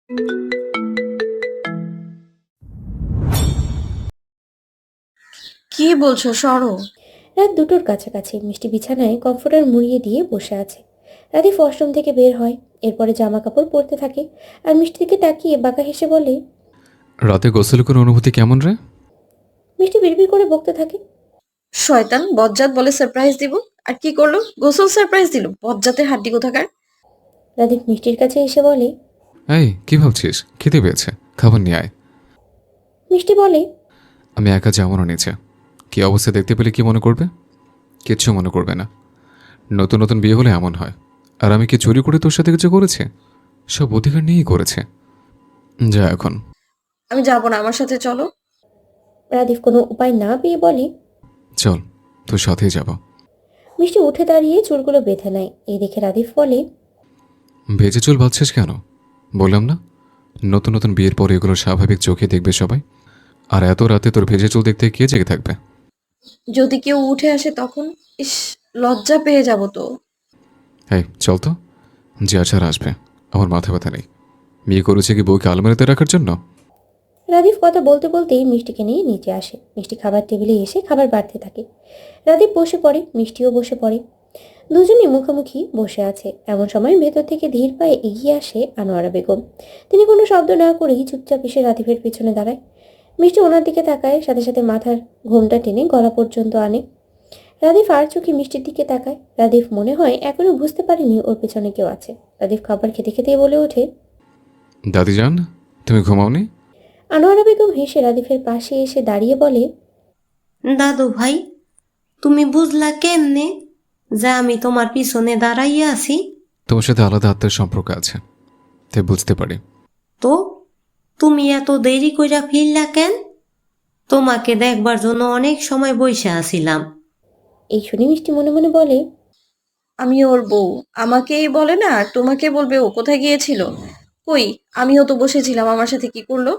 কি বলছো, সরো। রাত 2টোর কাছাকাছি মিষ্টি বিছানায় কমফোর্টার মুড়িয়ে দিয়ে বসে আছে। রাতে ওয়াশরুম থেকে বের হয়, এরপরে জামা কাপড় পরতে থাকে আর মিষ্টি দিকে তাকিয়ে বাঁকা হেসে বলে। রাতে গোসল করে অনুভূতি কেমন রে? মিষ্টি বিড়বিড় করে বকতে থাকে। শয়তান বজ্জাত বলে সারপ্রাইজ দিব। আর কি করলো? গোসল সারপ্রাইজ দিল, বজ্জাতের হাড্ডি কোথাকার। রাদীপ মিষ্টির কাছে এসে বলে। এই কি ভাবছিস? খেতে পেয়েছে, খাবার নিয়ে আয়। মিষ্টি বলে। আমি একা যাবো না নিচে। কি অবস্থা দেখতে পেলে কি মনে করবে? কিচ্ছু মনে করবে না। নতুন নতুন বিয়ে হলে এমন হয়। আর আমি কি চুরি করে তোর সাথে কিছু করেছে? সব অধিকার নিয়েই করেছে। যা এখন। আমি যাবো না, আমার সাথে চলো। রাদীপ কোনো উপায় না পেয়ে বলে। চল, তোর সাথেই যাব। মিষ্টি উঠে দাঁড়িয়ে চুলগুলো বেঁধে নেয়। এই দেখে রাদীপ বলে। ভেজে চুল বাঁধছিস কেন? বললাম না, নতুন নতুন বিয়ের পর এগুলো স্বাভাবিক চোখে দেখবে সবাই। আর এত রাতে তোর ভেজে চুল দেখতে কে জেগে থাকবে? যদি কেউ উঠে আসে তখন? ইস, লজ্জা পেয়ে যাব তো। এই চল তো। যে আছার আসবে, আমার মাথা ব্যথা নেই। বিয়ে করেছে কি বউকে আলমারিতে রাখার জন্য? রাদীপ কথা বলতে বলতেই মিষ্টিকে নিয়ে নিচে আসে। মিষ্টি খাবার টেবিলে এসে খাবার বাড়তে থাকে। রাদীপ বসে পড়ে, মিষ্টিও বসে পড়ে। দুজনই মুখোমুখি বসে আছে। এমন সময় ভেতর থেকে ধীর পায়ে এগিয়ে আসে আনোয়ারা বেগম। তিনি কোনো শব্দ না করেই চুপচাপ এসে রাদীপের পিছনে দাঁড়ায়। মিষ্টি ওনার দিকে তাকায়, সাথে সাথে মাথার ঘোমটা টেনে গলা পর্যন্ত আনে। রাদীপ আর চোখে মিষ্টির দিকে তাকায়। রাদীপ মনে হয় এখনো বুঝতে পারেনি ওর পেছনে কেউ আছে। রাদীপ খাবার খেতে খেতেই বলে ওঠে। দাদিজান, তুমি ঘুমাওনি? আনোয়ারা বেগম হেসে রাদীপের পাশে এসে দাঁড়িয়ে বলে। দাদু ভাই, তুমি বুঝলা কেমনে যে আমি তোমার পিছনে দাঁড়াইয়া আছি? তোমার সাথে আলাদা আত্মার সম্পর্ক আছে, তাই বুঝতে পারি। তো তুমি এত দেরি কইরা ফিরলা কেন? তোমাকে দেখবার জন্য অনেক সময় বইসা আছিলাম। এই শুনে মিষ্টি মনে মনে বলে। আমি ওর বউ, আমাকেই বলে না আর তোমাকে বলবে ও কোথায় গিয়েছিল? কই, আমিও তো বসেছিলাম, আমার সাথে কি করলো?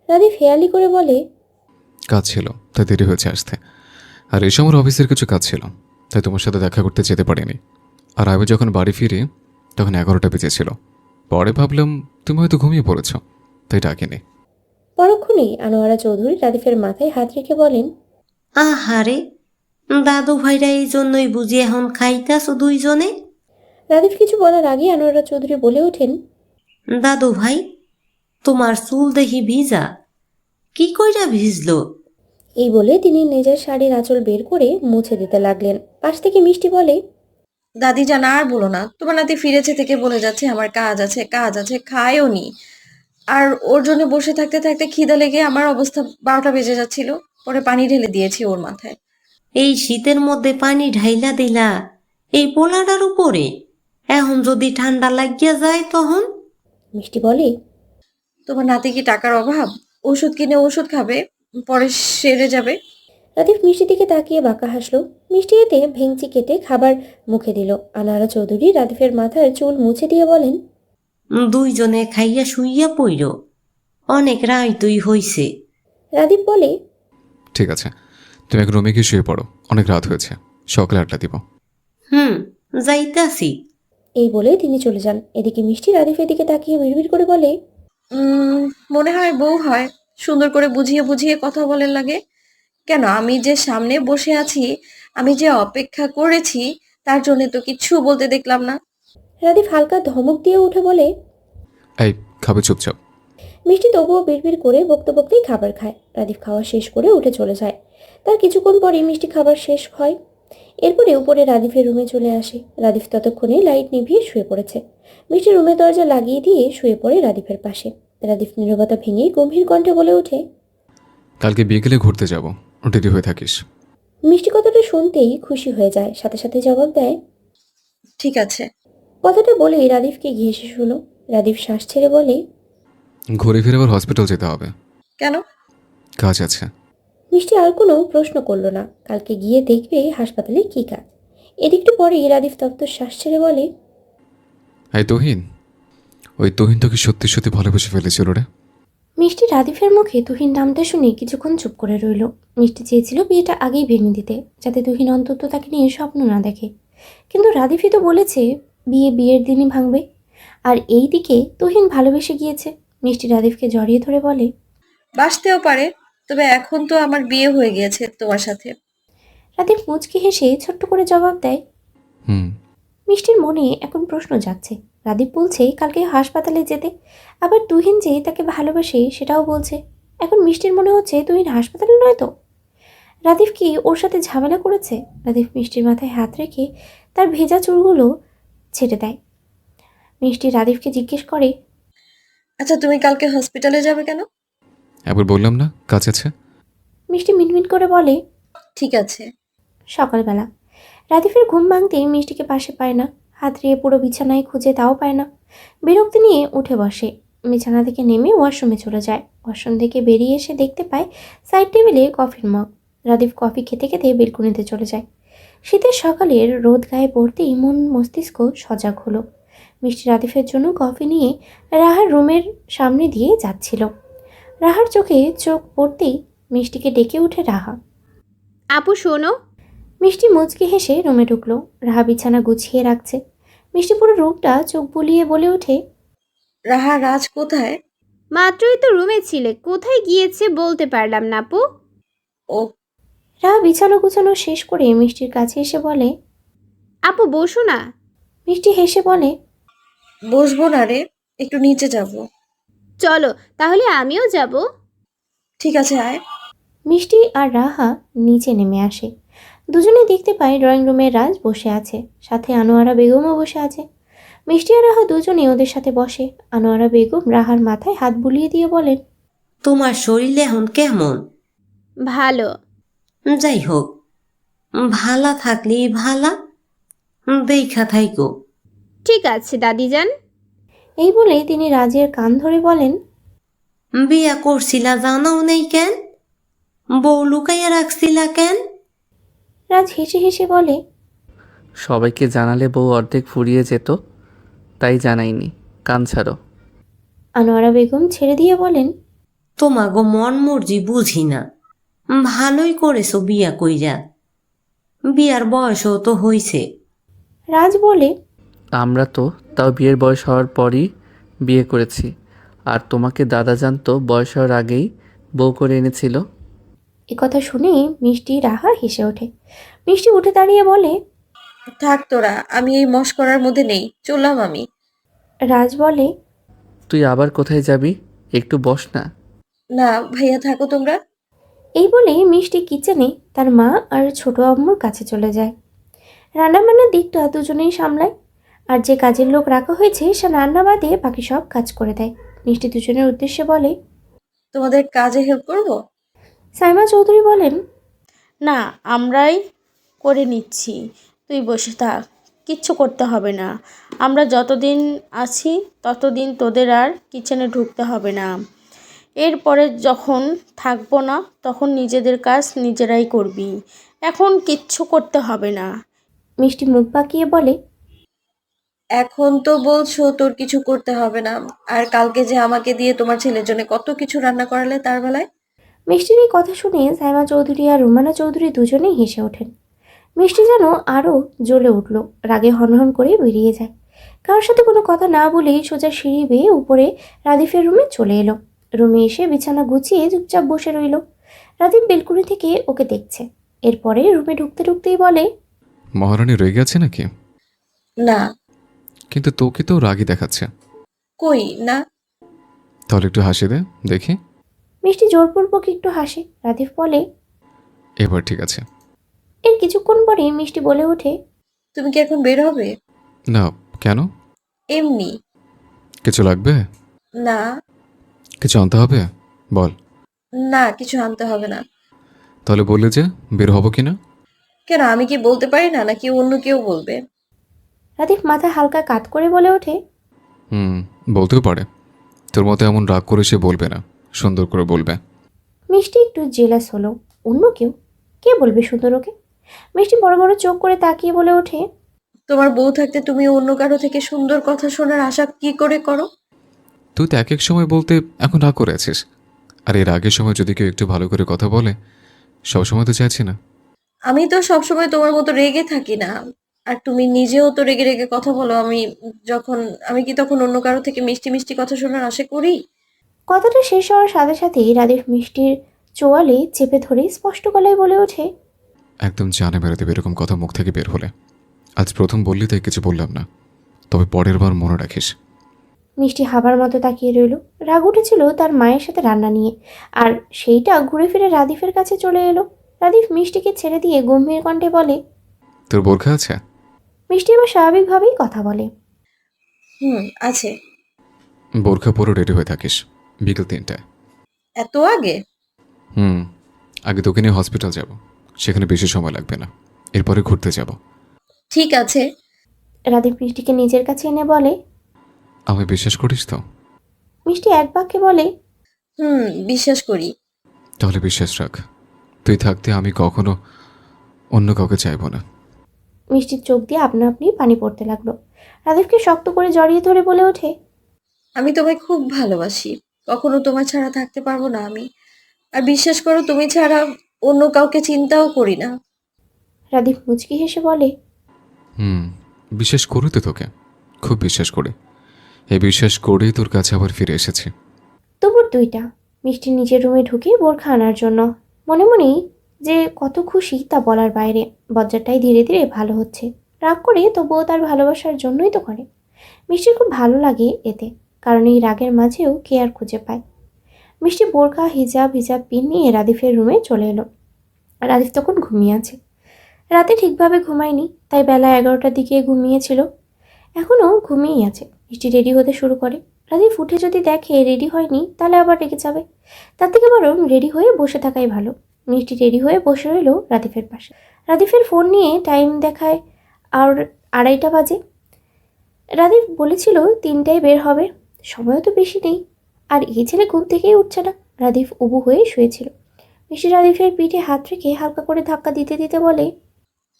রাদীপ হেয়ালি করে বলে। কাজ ছিল, তাই দেরি হয়েছে আসতে। আর এই সময় অফিসের কিছু কাজ ছিল, তাই তোমার সাথে দেখা করতে যেতে পারিনি। আর আমি যখন বাড়ি ফিরি তখন 11টা বেজেছিল। পরে ভাবলাম তুমি হয়তো ঘুমিয়ে পড়েছ, তাই ডাকিনি। পরক্ষণেই আনোয়ারা চৌধুরী রাদীপের মাথায় হাত রেখে বলেন। আহারে, দাদু ভাইরা এই জন্যই বুঝি এখন খাইতাছো দুইজনে? রাদীপ কিছু বলার আগে আনোয়ারা চৌধুরী বলে ওঠেন। দাদু ভাই, তোমার চুল দেখি ভিজা। কি কইরা ভিজলো? এই বলে তিনি নিজের শাড়ির আঁচল বের করে মুছে দিতে লাগলেন। পাশ থেকে মিষ্টি বলে। দাদি জান আর বলো না, তোমার নাতি ফিরেছে থেকে বলে যাচ্ছে আমার কাজ আছে কাজ আছে, খায়ও নি। আর ওর জন্য বসে থাকতে থাকতে খিদে লেগে আমার অবস্থা 12টা বেজে যাচ্ছিল। পরে পানি ঢেলে দিয়েছি ওর মাথায়। এই শীতের মধ্যে পানি ঢাইলা দিলা এই পোলাটার উপরে? এখন যদি ঠান্ডা লাগিয়া যায় তখন? মিষ্টি বলে। তোমার নাতি কি টাকার অভাব? ওষুধ কিনে ওষুধ খাবে, পরে সেরে যাবে। রাদীপ মিষ্টির দিকে তাকিয়ে বাঁকা হাসলো। মিষ্টি এতে ভেঙচি কেটে খাবার মুখে দিল। আনোয়ারা চৌধুরী রাদীপের মাথার চুল মুছে দিয়ে বলেন। দুইজনে খাইয়া শুইয়া পইর, অনেক রায় তুই হইছে। রাদীপ বলে। ঠিক আছে, তুমি এক রুমে গিয়ে শুয়ে পড়ো, অনেক রাত হয়েছে। সকালে আড্ডা দিব। হুম, যাইতাছি। এই বলে তিনি চলে যান। এদিকে মিষ্টি রাদীপের দিকে তাকিয়ে বিড়বিড় করে বলে। উম মনে হয় বউ হয়, সুন্দর করে বুঝিয়ে বুঝিয়ে কথা বলেন লাগে। কেন, আমি যে সামনে বসে আছি, আমি যে অপেক্ষা করেছি, তার জন্য তো কিচ্ছু বলতে দেখলাম না। রাদীপ হালকা ধমক দিয়ে উঠে বলে। এই খাবে চুপচাপ। মিষ্টি তবুও বিড়বিড় করে বকতে বকতেই খাবার খায়। রাদীপ খাওয়া শেষ করে উঠে চলে যায়। তার কিছুক্ষণ পরেই মিষ্টি খাবার শেষ হয়। এরপরে উপরে রাদীপের রুমে চলে আসে। রাদীপ ততক্ষণে লাইট নিভিয়ে শুয়ে পড়েছে। মিষ্টি রুমের দরজা লাগিয়ে দিয়ে শুয়ে পড়ে রাদীপের পাশে। রাদীপ নীরবতা ভেঙে গম্ভীর কণ্ঠে বলে ওঠে। কালকে বিকেলে ঘুরতে যাব, রেডি হয়ে থাকিস। মিষ্টি কথাটা শুনতেই খুশি হয়ে যায়, সাথে সাথে জবাব দেয়। ঠিক আছে। কথাটা বলেই রাদীপকে ঘেঁষে শুলো। রাদীপ শ্বাস ছেড়ে বলে। ঘুরে ফিরে আবার হসপিটাল যেতে হবে। কেন? কাজ আছে। মিষ্টি আর কোনো প্রশ্ন করলো না। কালকে গিয়ে দেখবে হাসপাতালে কী কাজ। এদিকটু পরেই রাদীপ তপ্ত শ্বাস ছেড়ে বলে। এই তুহিন, ওই তুহিন তোকে সত্যি সত্যি ভালোবেসে ফেলেছিল রে। মিষ্টি রাদীপের মুখে তুহিন নামটা শুনে কিছুক্ষণ চুপ করে রইল। মিষ্টি চেয়েছিল বিয়েটা আগেই ভেঙে দিতে, যাতে তুহিন অন্তত তাকে নিয়ে স্বপ্ন না দেখে। কিন্তু রাদীপই তো বলেছে বিয়ের দিনই ভাঙবে। আর এই দিকে তুহিন ভালোবেসে গিয়েছে। মিষ্টি রাদিফকে জড়িয়ে ধরে বলে। বাসতেও পারে, তবে এখন তো আমার বিয়ে হয়ে গিয়েছে তোমার সাথে। রাদিফ মুচকি হেসে ছোট্ট করে জবাব দেয়। হুম। মিষ্টির মনে এখন প্রশ্ন জাগছে। রাদীপ বলছে কালকে হাসপাতালে যেতে, আবার তুহিন যে তাকে ভালোবাসে সেটাও বলছে। এখন মিষ্টির মনে হচ্ছে তুহিন হাসপাতালে নয় তো। রাদীপ কি ওর সাথে ঝামেলা করেছে? রাদীপ মিষ্টির মাথায় হাত রেখে তার ভেজা চুলগুলো ছেড়ে দেয়। মিষ্টি রাদীপকে জিজ্ঞেস করে। আচ্ছা, তুমি কালকে হসপিটালে যাবে কেন? একবার বললাম না কাজ আছে। মিষ্টি মিনমিন করে বলে। ঠিক আছে। সকালবেলা রাদীপের ঘুম ভাঙতেই মিষ্টিকে পাশে পায় না। হাতড়িয়ে পুরো বিছানায় খুঁজে তাও পায় না। বিরক্তি নিয়ে উঠে বসে। বিছানা থেকে নেমে ওয়াশরুমে চলে যায়। ওয়াশরুম থেকে বেরিয়ে এসে দেখতে পায় সাইড টেবিলে কফির মগ। রাদীপ কফি খেতে খেতে বেলকুনিতে চলে যায়। শীতের সকালের রোদ গায়ে পড়তেই মন মস্তিষ্ক সজাগ হলো। মিষ্টি রাদীপের জন্য কফি নিয়ে রাহার রুমের সামনে দিয়ে যাচ্ছিল। রাহার চোখে চোখ পড়তেই মিষ্টিকে ডেকে উঠে রাহা। আপু শোনো। মিষ্টি মুচকি হেসে রুমে ঢুকলো। রাহা বিছানা গুছিয়ে রাখছে। মিষ্টি পুরো রুমটা চোখ বুলিয়ে বলে ওঠে। রাহা, রাজ কোথায়? মাত্রই তো রুমে ছিলে, কোথায় গিয়েছে বলতে পারলাম না আপু। ও, রাহা বিছানা গুছানো শেষ করে মিষ্টির কাছে এসে বলে। আপু বসো না। মিষ্টি হেসে বলে। বসবো না রে, একটু নিচে যাব। চলো তাহলে আমিও যাব। ঠিক আছে, আয়। মিষ্টি আর রাহা নিচে নেমে আসে। দুজনে দেখতে পায় ড্রয়িং রুমে রাজ বসে আছে, সাথে আনোয়ারা বেগমও বসে আছে। মিষ্টি আর রাহা দুজনে ওদের সাথে বসে। আনোয়ারা বেগম রাহার মাথায় হাত বুলিয়ে দিয়ে বলেন। তোমার শরীর এখন কেমন? ভালো। যাই হোক, ভালা থাকলেই ভালা, দেখা থাইকো। ঠিক আছে দাদিজান। এই বলে তিনি রাজের কান ধরে বলেন। বিয়া করছিলা জানাও নেই কেন? বউ লুকাইয়া রাখছিলা কেন? রাজ হেসে হেসে বলে। সবাইকে জানালে বউ অর্ধেক ফুরিয়ে যেত, তাই জানাইনি। কান ছাড়ো। আনোয়ারা বেগম ছেড়ে দিয়ে বলেন। তোমাগো মন মর্জি বুঝি না। ভালোই করেছো বিয়া কইরা, বিয়ার বয়সও তো হইছে। রাজ বলে। আমরা তো তাও বিয়ের বয়স হওয়ার পরই বিয়ে করেছি, আর তোমাকে দাদা জানতো বয়স হওয়ার আগেই বউ করে এনেছিল। কথা শুনে মিষ্টি রাহা হেসে ওঠে। মিষ্টি উঠে দাঁড়িয়ে বলে। থাক তোরা, আমি এই মশকরার মধ্যে নেই, চললাম আমি। রাজ বলে। তুই আবার কোথায় যাবি? একটু বস না। না ভাইয়া, থাকো তোমরা। এই বলে মিষ্টি কিচেনে তার মা আর ছোট আম্মুর কাছে চলে যায়। রান্নাবান্নার দিকটা দুজনেই সামলায়। আর যে কাজের লোক রাখা হয়েছে সে রান্না বাদে বাকি সব কাজ করে দেয়। মিষ্টি দুজনের উদ্দেশ্যে বলে। তোমাদের কাজে হেল্প করব? সাইমা চৌধুরী বলেন। না, আমরাই করে নিচ্ছি, তুই বসে থাক, কিচ্ছু করতে হবে না। আমরা যতদিন আছি ততদিন তোদের আর কিচেনে ঢুকতে হবে না। এরপরে যখন থাকবো না তখন নিজেদের কাজ নিজেরাই করবি, এখন কিচ্ছু করতে হবে না। মিষ্টি মুখ বাঁকিয়ে বলে। এখন তো বলছো তোর কিছু করতে হবে না, আর কালকে যে আমাকে দিয়ে তোমার ছেলের জন্য কত কিছু রান্না করালে তার বেলায়। মিষ্টির এই কথা শুনে সাইমা চৌধুরী আর রুমানা চৌধুরী দুজনেই হেসে ওঠেন। মিষ্টি যেন আরও জ্বলে উঠল, রাগে হনহন করে বেরিয়ে যায়। কারোর সাথে কোনো কথা না বলেই সোজা সিঁড়ি বেয়ে উপরে রাদিফের রুমে চলে এলো। রুমে এসে বিছানা গুছিয়ে চুপচাপ বসে রইল। রাদিফ বেলকুনি থেকে ওকে দেখছে। এরপরে রুমে ঢুকতে ঢুকতেই বলে। মহারানী রেগে আছে নাকি? না। কিন্তু তোকে তো রাগই দেখাচ্ছে। কই না। তাহলে একটু হাসি দে দেখি। মিষ্টি জোরপূর্বক একটু হাসে। রাদিফ বলে। এবার ঠিক আছে। এর কিছুক্ষণ পরে মিষ্টি বলে ওঠে। তুমি কি এখন বের হবে? না, কেন? এমনি। কিছু লাগবে? না। কিছু আনতে হবে? বল। না, কিছু আনতে হবে না। তাহলে বললে যে বের হবো কিনা? কেন, আমি কি বলতে পারি না নাকি অন্য কেউ বলবে? রাদিফ মাথা হালকা কাত করে বলে ওঠে। বলতেও পারে। তোর মতো এমন রাগ করে সে বলবে না, সুন্দর করে বলবে। মিষ্টি একটু জেলাস হলো। অন্য কেউ? কে বলবে সুন্দর ওকে? মিষ্টি বড় বড় চোখ করে তাকিয়ে বলে ওঠে। তোমার বউ থাকতে তুমি অন্য কারো থেকে সুন্দর কথা শোনার আশা কি করে করো? তুই তো এক এক সময় বলতে এখন রাগ করে আছিস, আর এর আগের সময় যদি কেউ একটু ভালো করে কথা বলে সবসময় তো চাইছি না। আমি তো সবসময় তোমার মতো রেগে থাকি না। আর তুমি নিজেও তো রেগে রেগে কথা বলো। আমি কি তখন অন্য কারো থেকে মিষ্টি মিষ্টি কথা শোনার আশা করি? কথাটা শেষ হওয়ার সাথে সাথেই রাদিফ মিষ্টির চোয়ালে চেপে ধরে স্পষ্ট গলায় বলে ওঠে, একদম জানে মেরে দেবে এরকম কথা মুখ থেকে বের হলে। আজ প্রথম বললি তাই কিছু বললাম না, তবে পরের বার মনে রাখিস। মিষ্টি হাবার মতো তাকিয়ে রইল। রাগ উঠেছিল তার মায়ের সাথে রান্না নিয়ে, আর সেইটা ঘুরে ফিরে রাদিফের কাছে চলে এলো। রাদিফ মিষ্টিকে ছেড়ে দিয়ে গম্ভীর কণ্ঠে বলে, তোর বোরখা আছে? মিষ্টি এবার স্বাভাবিকভাবেই কথা বলে। আছে। বোরখা পরে রেডি হয়ে থাকিস বিকেল 3টায়। এত আগে? আগে তোকে নিয়ে হসপিটাল যাব, সেখানে বেশি সময় লাগবে না, এরপরে ঘুরতে যাব। ঠিক আছে। রাদিফ মিষ্টিকে নিজের কাছে এনে বলে। আমায় বিশ্বাস করিস তো? মিষ্টি এক বাক্যে বলে, বিশ্বাস করি। তাহলে বিশ্বাস রাখ, তুই থাকতে আমি কখনো অন্য কাউকে চাইব না। মিষ্টির চোখ দিয়ে আপনা আপনি পানি পড়তে লাগলো। রাদিফকে শক্ত করে জড়িয়ে ধরে বলে ওঠে, আমি তোমায় খুব ভালোবাসি, কখনো তোমার ছাড়া থাকতে পারবো না আমি। আর বিশ্বাস করো, তুমি ছাড়া অন্য কাউকে চিন্তাও করি না। রাদিফ মুচকি হেসে বলে, বিশ্বাস করি তো তোকে, খুব বিশ্বাস করি। এই বিশ্বাস করেই তোর কাছে আবার ফিরে এসেছি। দুপুর 2টা। মিষ্টি নিজের রুমে ঢুকে বোরখা আনার জন্য। মনে মনেই যে কত খুশি তা বলার বাইরে। বজ্জারটাই ধীরে ধীরে ভালো হচ্ছে। রাগ করে তবুও তার ভালোবাসার জন্যই তো করে। মিষ্টির খুব ভালো লাগে এতে, কারণ এই রাগের মাঝেও কেয়ার খুঁজে পায়। মিষ্টি বোরখা হিজাব পিন নিয়ে রাদিফের রুমে চলে এলো। রাদিফ তখন ঘুমিয়ে আছে। রাতে ঠিকভাবে ঘুমায়নি, তাই বেলা 11টার দিকে ঘুমিয়েছিল। এখনও ঘুমিয়েই আছে। মিষ্টি রেডি হতে শুরু করে। রাদিফ উঠে যদি দেখে রেডি হয়নি, তাহলে আবার রেগে যাবে। তার থেকে বরং রেডি হয়ে বসে থাকাই ভালো। মিষ্টি রেডি হয়ে বসে রইল রাদিফের পাশে। রাদিফের ফোন নিয়ে টাইম দেখায় আর 2:30 বাজে। রাদিফ বলেছিল 3টায় বের হবে, সময় তো বেশি নেই। আর এই ছেলে ঘুম থেকেই উঠছে না। রাদিফ উবু হয়ে শুয়েছিল। মিষ্টি রাদিফের পিঠে হাত রেখে হালকা করে ধাক্কা দিতে দিতে বলে,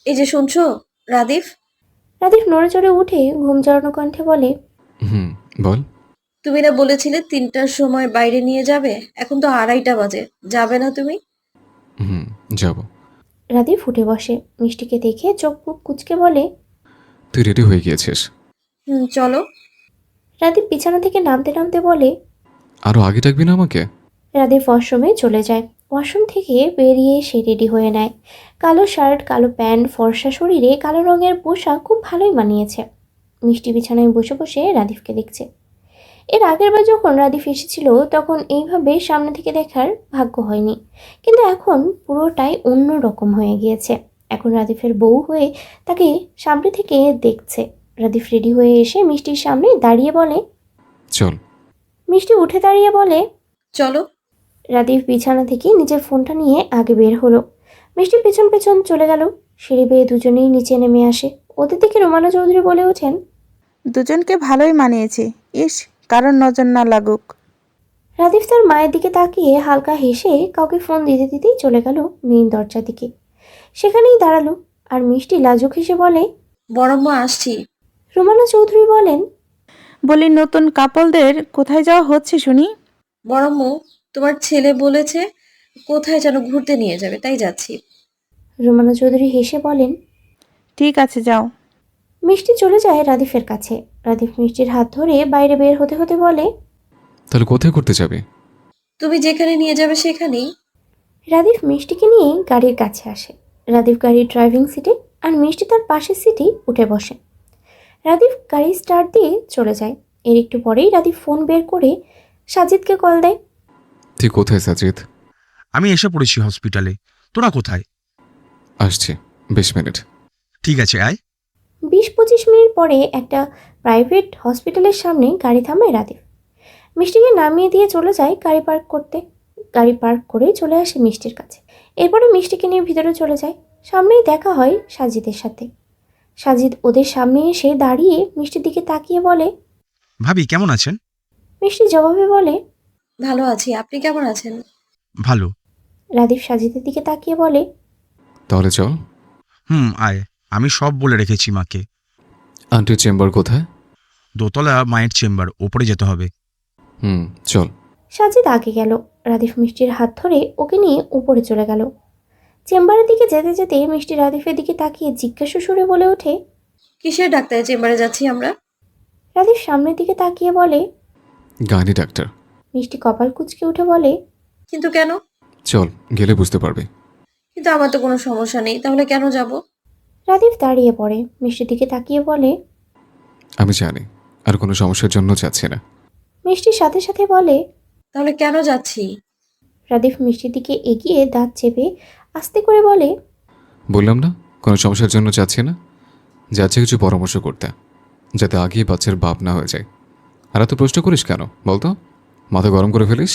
এই যে শুনছো রাদিফ? রাদিফ নড়ে চড়ে উঠে ঘুম জড়ানো কণ্ঠে বলে, বল। তুমি না বলেছিলে 3টার সময় বাইরে নিয়ে যাবে, এখন তো 2:30 বাজে, যাবে না তুমি? যাব। রাদিফ উঠে বসে। মিষ্টিকে দেখে চোখ মুখ কুঁচকে বলে, তুই রেডি হয়ে গিয়েছিস? চলো। রাদিফ বিছানা থেকে নামতে নামতে বলে। আরো আগে ডাকবি না আমাকে? রাদিফ ওয়াশরুমে চলে যায়। ওয়াশরুম থেকে বেরিয়ে সে রেডি হয়ে নেয়। কালো শার্ট, কালো প্যান্ট, ফর্সা শরীরে কালো রঙের পোশাক খুব ভালোই মানিয়েছে। মিষ্টি বিছানায় বসে বসে রাদিফকে দেখছে। এর আগের বার যখন রাদিফ এসেছিল তখন এইভাবে সামনে থেকে দেখার ভাগ্য হয়নি, কিন্তু এখন পুরোটাই অন্য রকম হয়ে গিয়েছে। এখন রাদিফের বউ হয়ে তাকে সামনে থেকে দেখছে। রাদিফ রেডি হয়ে এসে মিষ্টির সামনে দাঁড়িয়ে বলে, চল। মিষ্টি উঠে দাঁড়িয়ে বলে, চলো। রাদিফ বিছানা থেকে নিজের ফোনটা নিয়ে আগে বের হলো। মিষ্টি পেছন পেছন চলে গেল। সিঁড়ি বেয়ে দুজনেই নিচে নেমে আসে। ওদের দিকে রোমানা চৌধুরী বলে ওঠেন, দুজনকে ভালোই মানিয়েছে, ইস কারোর নজর না লাগুক। রাদিফ তার মায়ের দিকে তাকিয়ে হালকা হেসে কাউকে ফোন দিতে দিতেই চলে গেল মেইন দরজার দিকে। সেখানেই দাঁড়ালো। আর মিষ্টি লাজুক হেসে বলে, বড়ম্মা আসছি। রোমানা চৌধুরী বলেন, বলি নতুন কাপলদের কোথায় যাওয়া হচ্ছে শুনি? বড়ম্মু, তোমার ছেলে বলেছে কোথায় যেন ঘুরতে নিয়ে যাবে, তাই যাচ্ছি। রোমানা চৌধুরী হেসে বলেন। ঠিক আছে যাও। মিষ্টি চলে যায় রাদিফের কাছে। রাদিফ মিষ্টির হাত ধরে বাইরে বের হতে হতে বলে, তাহলে কোথায় করতে যাবি? তুমি যেখানে নিয়ে যাবে সেখানেই। রাদিফ মিষ্টিকে নিয়ে গাড়ির কাছে আসে। রাদিফ গাড়ির ড্রাইভিং সিটে আর মিষ্টি তার পাশের সিটেই উঠে বসে। রাদিফ গাড়ি স্টার্ট দিয়ে চলে যায়। এর একটু পরেই রাদিফ ফোন বের করে সাজিদকে কল দেয়। তুই কোথায় সাজিদ? আমি এসে পড়েছি হসপিটালে, তোরা কোথায়? আসছি, 20 মিনিট। ঠিক আছে আয়। 20-25 মিনিট পরে একটা প্রাইভেট হসপিটালের সামনে গাড়ি থামায় রাদিফ। মিষ্টিকে নামিয়ে দিয়ে চলে যায় গাড়ি পার্ক করতে। গাড়ি পার্ক করে চলে আসে মিষ্টির কাছে। এরপরে মিষ্টিকে নিয়ে ভিতরে চলে যায়। সামনেই দেখা হয় সাজিদের সাথে। সাজিদ ওদের সামনে এসে দাঁড়িয়ে মিষ্টির দিকে তাকিয়ে বলে, ভাবি কেমন আছেন? মিষ্টি জবাবে বলে, ভালো আছি, আপনি কেমন আছেন? ভালো। রাদিফ সাজিদের দিকে তাকিয়ে বলে, তাহলে চল। আয়, আমি সব বলে রেখেছি মাকে। আন্টির চেম্বার কোথায়? দোতলা মায়ের চেম্বার, ওপরে যেতে হবে। চল। সাজিদ আগে গেল। রাদিফ মিষ্টির হাত ধরে ওকে নিয়ে উপরে চলে গেল। চেম্বারের দিকে যেতে যেতে মিষ্টি রাদিফের দিকে তাকিয়ে জিজ্ঞাসা সুরে বলে ওঠে, কিসের ডাক্তারের চেম্বারে যাচ্ছি আমরা? রাদিফ সামনের দিকে তাকিয়ে বলে, গাইনি ডাক্তার। মিষ্টি কপাল কুঁচকে উঠে বলে, কিন্তু কেন? চল, গেলে বুঝতে পারবি। কিন্তু আমার তো কোনো সমস্যা নেই, তাহলে কেন যাব? রাদীপ দাঁড়িয়ে পড়ে, মিষ্টির দিকে তাকিয়ে বলে। আমি জানি, আর কোনো সমস্যার জন্য যাচ্ছি না। মিষ্টির সাথে সাথে বলে। তাহলে কেন যাচ্ছি? রাদীপ মিষ্টির দিকে এগিয়ে দাঁত চেপে আস্তে করে বলে। বললাম না, কোনো সমস্যার জন্য যাচ্ছি না। যাচ্ছে কিছু পরামর্শ করতে, যাতে আগেই বাচ্চার বাপ না হয়ে যায়। আর এত প্রশ্ন করিস কেন বলতো? মাথা গরম করে ফেলিস?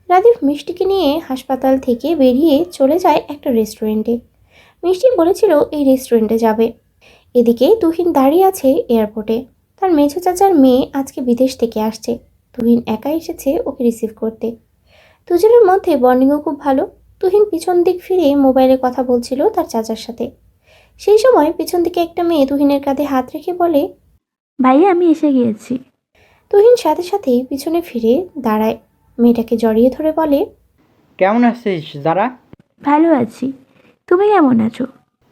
রাদীপ মিষ্টিকে নিয়ে হাসপাতাল থেকে বেরিয়ে চলে যায় একটা রেস্টুরেন্টে। মিষ্টি বলেছিল এই রেস্টুরেন্টে যাবে। এদিকে তুহিন দাঁড়িয়ে আছে এয়ারপোর্টে। তার মেঝো চাচার মেয়ে আজকে বিদেশ থেকে আসছে। তুহিন একা এসেছে ওকে রিসিভ করতে। দুজনের মধ্যে বন্ডিংও খুব ভালো। তুহিন পিছন দিক ফিরে মোবাইলে কথা বলছিল তার চাচার সাথে। সেই সময় পিছন দিকে একটা মেয়ে তুহিনের কাঁধে হাত রেখে বলে, ভাইয়া আমি এসে গিয়েছি। তুহিন সাথে সাথেই পিছনে ফিরে দাঁড়ায়, মেয়েটাকে জড়িয়ে ধরে বলে, কেমন আছিস যারা? ভালো আছি, তুমি কেমন আছো?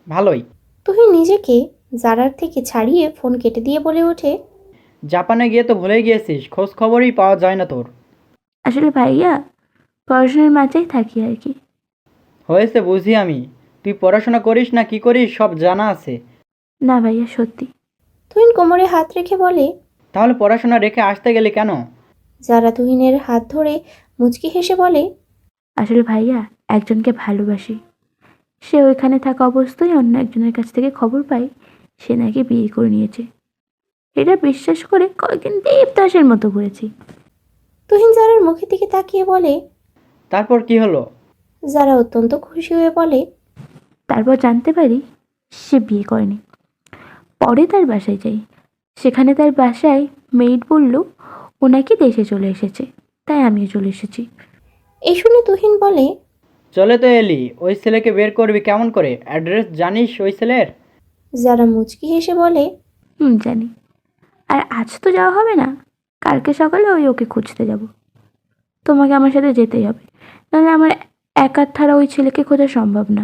ভালোই। তুহিন নিজেকে জারার থেকে ছাড়িয়ে ফোন কেটে দিয়ে বলে ওঠে, জাপানে গিয়ে তো ভুলে গিয়েছিস, খোঁজ খবরই পাওয়া যায় না তোর। আসলে ভাইয়া পড়াশোনার মাঝেই থাকি আর কি। হয়েছে বুঝি আমি, তুই পড়াশোনা করিস না কি করিস সব জানা আছে। না ভাইয়া সত্যি। তুহিন কোমরে হাত রেখে বলে। তাহলে পড়াশোনা রেখে আসতে গেলি কেন? যারা তুহিনের হাত ধরে মুচকি হেসে বলে, আসলে ভাইয়া একজনকে ভালোবাসি। সে ওইখানে থাকা অবস্থায় অন্য একজনের কাছ থেকে খবর পাই সে নাকি বিয়ে করে নিয়েছে। এটা বিশ্বাস করে কয়েকদিন দেবদাসের মতো ঘুরেছি। তুহিন যারার মুখের দিকে তাকিয়ে বলে। তারপর কি হলো? যারা অত্যন্ত খুশি হয়ে বলে, তারপর জানতে পারি সে বিয়ে করেনি। পরে তার বাসায় যাই, সেখানে তার বাসায় মেইড বলল ও নাকি দেশে চলে এসেছে, তাই আমিও চলে এসেছি। এই শুনে তুহিন বলে, চলে তো এলি, ওই ছেলেকে বের করবি কেমন করে? অ্যাড্রেস জানিস ওই ছেলের? যারা মুচকি হেসে বলে, জানি। আর আজ তো যাওয়া হবে না, কালকে সকালে ওকে খুঁজতে যাব। তোমাকে আমার সাথে যেতেই হবে, নাহলে আমার একার ছাড়া ওই ছেলেকে খোঁজা সম্ভব না।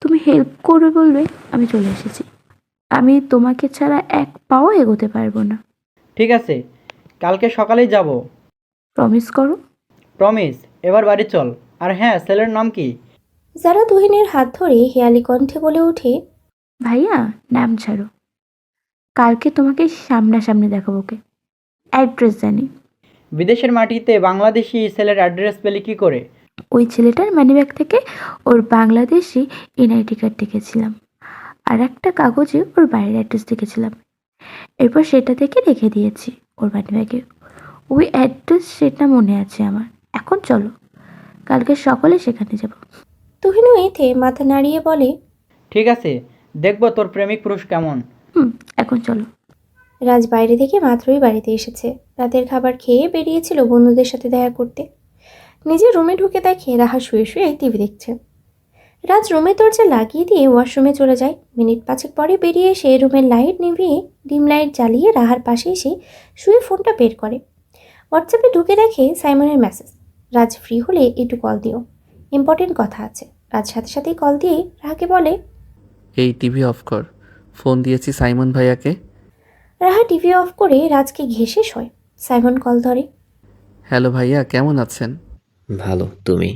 তুমি হেল্প করবে বলবে, আমি চলে এসেছি। আমি তোমাকে ছাড়া এক পাও এগোতে পারবো না। ঠিক আছে, কালকে সকালেই যাব। প্রমিস করো। প্রমিস। এবার বাড়ি চল। আর হ্যাঁ, ছেলের নাম কি? যারা তুহিনের হাত ধরে হেয়ালি কণ্ঠে বলে ওঠে, ভাইয়া নাম ছাড়ো, কালকে তোমাকে সামনাসামনি দেখাবো ওকে। অ্যাড্রেস জানি। বিদেশের মাটিতে বাংলাদেশি ছেলের অ্যাড্রেস পেলি কি করে? ওই ছেলেটার মানিব্যাগ থেকে ওর বাংলাদেশি এনআইডি কার্ড দেখেছিলাম, আর একটা কাগজে ওর বাড়ির অ্যাড্রেস দেখেছিলাম। এরপর সেটা থেকে রেখে দিয়েছি ওর মানিব্যাগে। ওই অ্যাড্রেস সেটা মনে আছে আমার। এখন চলো, কালকে সকালে সেখানে যাব। তুহিনও এতে মাথা নাড়িয়ে বলে, ঠিক আছে, দেখবো তোর প্রেমিক পুরুষ কেমন। এখন চলো। রাজ বাইরে থেকে মাত্রই বাড়িতে এসেছে। রাতের খাবার খেয়ে বেরিয়েছিল বন্ধুদের সাথে দেখা করতে। নিজের রুমে ঢুকে দেখে রাহা শুয়ে শুয়ে টিভি দেখছে। রাজ রুমের দরজা লাগিয়ে দিয়ে ওয়াশরুমে চলে যায়। মিনিট 5 পরে বেরিয়ে এসে রুমের লাইট নিভিয়ে ডিম লাইট জ্বালিয়ে রাহার পাশে এসে শুয়ে ফোনটা বের করে। হোয়াটসঅ্যাপে ঢুকে দেখে সাইমনের মেসেজ, রাজ ফ্রি হলে একটু কল দিও, ইম্পর্টেন্ট কথা আছে। রাজ সাথে সাথেই কল দিয়ে রাহাকে বলে, এই টিভি অফ কর, ফোন দিয়েছি সাইমন ভাইয়াকে। রাহা টিভি অফ করে রাজকে ঘেঁষে শোয়। সাইমন কল ধরে। হ্যালো ভাইয়া, কেমন আছেন? ভালো, তুমি?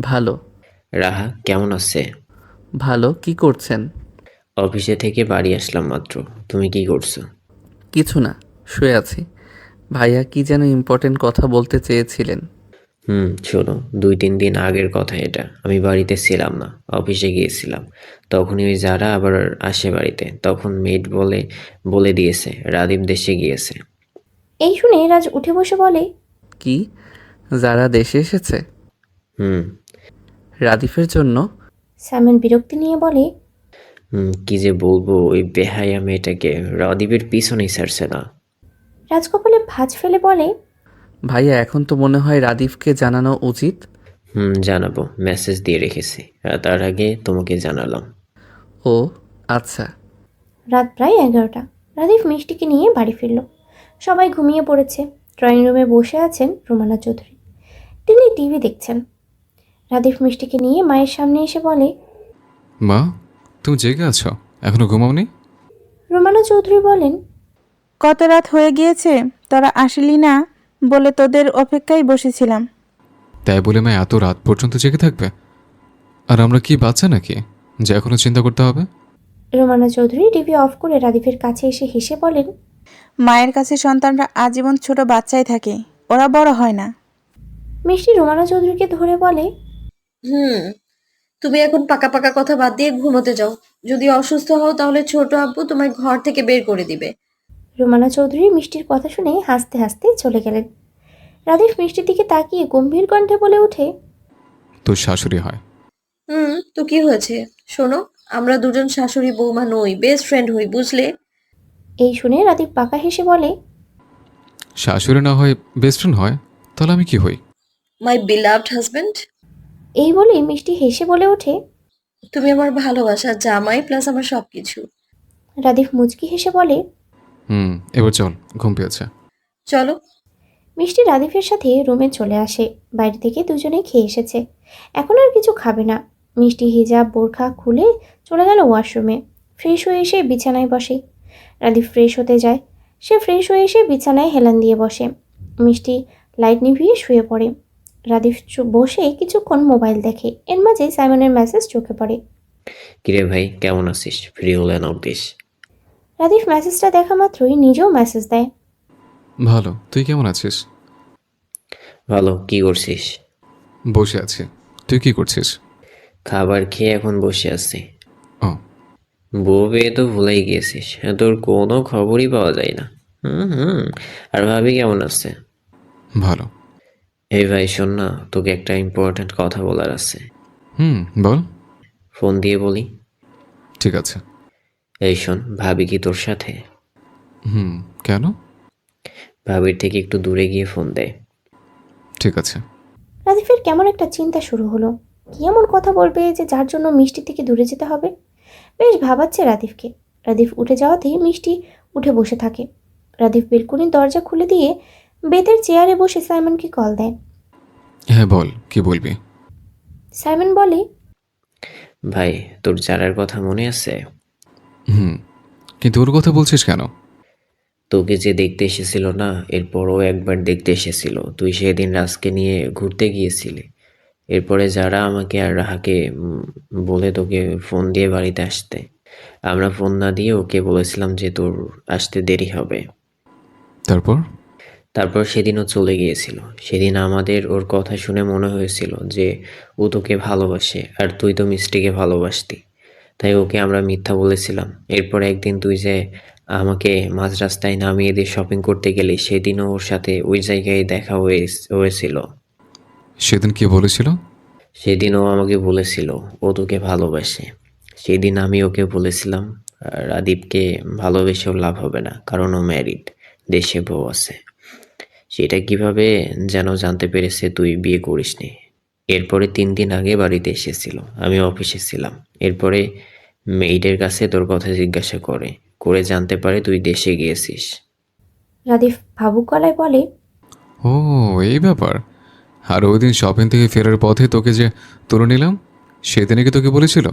ভালো। রাহা কেমন আছে? ভালো। কি করছেন? অফিসে থেকে বাড়ি আসলাম মাত্র। তুমি কি করছো? কিছু না, শুয়ে আছি। ভাইয়া কি যেন ইম্পর্টেন্ট কথা বলতে চেয়েছিলেন। শোনো, 2-3 দিন আগের কথা এটা। আমি বাড়িতে ছিলাম না, অফিসে গিয়েছিলাম। তখনই ওই যারা আবার আসে বাড়িতে, তখন মেড বলে দিয়েছে রাদীপ দেশে গিয়েছে। এই শুনে রাজ উঠে বসে বলে, কি, যারা দেশে এসেছে? হুম। রাদিফের জন্য? সাইমন বিরক্তি নিয়ে বলে, কি যে বলবো, ওই বেহায়া মেয়েটাকে রাদীপের পিছনেই ছাড়ছে না। রাজকপালে ভাঁজ ফেলে বলে, ভাইয়া এখন তো মনে হয় রাদিফকে জানানো উচিত। জানাবো, মেসেজ দিয়ে রেখেছি। তার আগে তোমাকে জানালাম। ও আচ্ছা। রাত প্রায় 11টা। রাদীপ মিষ্টিকে নিয়ে বাড়ি ফিরল। সবাই ঘুমিয়ে পড়েছে। ড্রয়িং রুমে বসে আছেন রুমানা চৌধুরী। তিনি টিভি দেখছেন। রাদীপ মিষ্টিকে নিয়ে মায়ের সামনে এসে বলে, মা, তুমি জেগে আছো? এখনো ঘুমাওনি? রুমানা চৌধুরী বলেন, কত রাত হয়ে গিয়েছে, তোরা আসলি না? বলে তোদের অপেক্ষায় বসেছিলাম। তাই বলে মেয়ে এত রাত পর্যন্ত জেগে থাকবে? আর আমরা কি বাচ্চা নাকি যে এখনো চিন্তা করতে হবে? রোমানা চৌধুরী টিভি অফ করে রাদিফের কাছে এসে হেসে বলেন, মায়ের কাছে সন্তানরা আজীবন ছোট বাচ্চাই থাকে, ওরা বড় হয় না। মিষ্টি রোমানা চৌধুরীকে ধরে বলে, তুমি এখন পাকা পাকা কথা বাদ দিয়ে ঘুমোতে যাও। যদি অসুস্থ হও তাহলে ছোট আব্বু তোমায় ঘর থেকে বের করে দিবে। রোমানা চৌধুরী মিষ্টির কথা শুনে হাসতে হাসতে চলে গেলেন। রাদিফ মিষ্টির দিকে তাকিয়ে গম্ভীর কণ্ঠে বলে ওঠে, তোর শাশুড়ি হয়। তো কি হয়েছে? শোনো, আমরা দুজন শাশুড়ি বৌমা নই, বেস্ট ফ্রেন্ড হই, বুঝলে? এই শুনে রাদিফ পাকা হেসে বলে, শাশুড়ি না হয় বেস্ট ফ্রেন্ড হয়, তাহলে আমি কি হই? মাই বিলাভড হাজবেন্ড। এই বলে মিষ্টি হেসে বলে ওঠে। তুমি আমার ভালোবাসা, জামাই প্লাস আমার সবকিছু। রাদিফ মুচকি হেসে বলে, এবার চল, ঘুম পেয়েছে। চলো। মিষ্টি রাদিফের সাথে রুমে চলে আসে। বাইরে থেকে দুজনে খেয়ে এসেছে, এখন আর কিছু খাবে না। মিষ্টি হিজাব বোরখা খুলে চলে গেল ওয়াশরুমে। ফ্রেশ হয়ে এসে বিছানায় বসে। রাদিফ ফ্রেশ হতে যায়। সে ফ্রেশ হয়ে এসে বিছানায় হেলান দিয়ে বসে। মিষ্টি লাইট নিভিয়ে শুয়ে পড়ে। রাদিফ বসে কিছুক্ষণ মোবাইল দেখে। এর মাঝে সাইমনের মেসেজ চোখে পড়ে। কিরে ভাই, কেমন আছিস? ফ্রি হলে নক দিস। রাদিফ মেসেজটা দেখা মাত্রই নিজেও মেসেজ দেয়। ভালো, তুই কেমন আছিস? ভালো, কি করছিস? বসে আছি। তুই কি করছিস? খাবার খেয়ে এখন বসে আছি। ও, বউ পেয়ে তো ভুলেই গিয়েছিস, তোর কোনো খবরই পাওয়া যায় না। আর ভাবি কেমন আছে? ভালো। এই ভাই শোন না, তোকে একটা ইম্পর্ট্যান্ট কথা বলার আছে। বল। ফোন দিয়ে বলি? ঠিক আছে। এই শোন, ভাবি কি তোর সাথে? কেন? ভাবির থেকে একটু দূরে গিয়ে ফোন দে। ঠিক আছে। রাদিফের কেমন একটা চিন্তা শুরু হলো। কি এমন কথা বলবে যে যার জন্য মিষ্টি থেকে দূরে যেতে হবে? বেশ ভাবাচ্ছে রাদিফকে। রাদিফ উঠে যাওয়াতেই মিষ্টি উঠে বসে থাকে। রাদিফ বেলকুনির দরজা খুলে দিয়ে বেতের চেয়ারে বসে সাইমনকে কল দেয়। হ্যাঁ বল, কি বলবি? সাইমন বলে, ভাই, তোর যারার কথা মনে আছে? কিন্তু ওর কথা বলছিস কেন? তোকে যে দেখতে এসেছিল না, এরপরও একবার দেখতে এসেছিল। তুই সেদিন রাজকে নিয়ে ঘুরতে গিয়েছিলি। এরপরে যারা আমাকে আর রাহাকে বলে তোকে ফোন দিয়ে বাড়িতে আসতে। আমরা ফোন না দিয়ে ওকে বলেছিলাম যে তোর আসতে দেরি হবে। তারপর সেদিনও চলে গিয়েছিল। সেদিন আমাদের ওর কথা শুনে মনে হয়েছিল যে ও তোকে ভালোবাসে, আর তুই তো মিষ্টিকে ভালোবাসতি। তাই ওকে আমরা মিথ্যা বলেছিলাম। এরপর একদিন তুই যে আমাকে মাঝ রাস্তায় নামিয়ে দিয়ে শপিং করতে গেলি, সেদিনও ওর সাথে ওই জায়গায় দেখা হয়েছিল। সেদিন কি বলেছিল? সেদিন ও আমাকে বলেছিল ও তোকে ভালোবাসে। সেদিন আমি ওকে বলেছিলাম রাদীপকে ভালোবেসেও লাভ হবে না, কারণ ও ম্যারিড, দেশে বউ আছে। সেটা কিভাবে যেন জানতে পেরেছে তুই বিয়ে করিসনি। এরপরে 3 দিন আগে বাড়িতে এসেছিল, আমি অফিসে ছিলাম। এরপরে মেইডের কাছে তোর কথা জিজ্ঞাসা করে জানতে পারে তুই দেশে গিয়েছিস। রাদিফ ভাবুক গলায় বলে, ও, এই ব্যাপার। আর ওই দিন শপিং থেকে ফেরার পথে তোকে যে তুলে নিলাম, সেদিনে কি তোকে বলেছিল?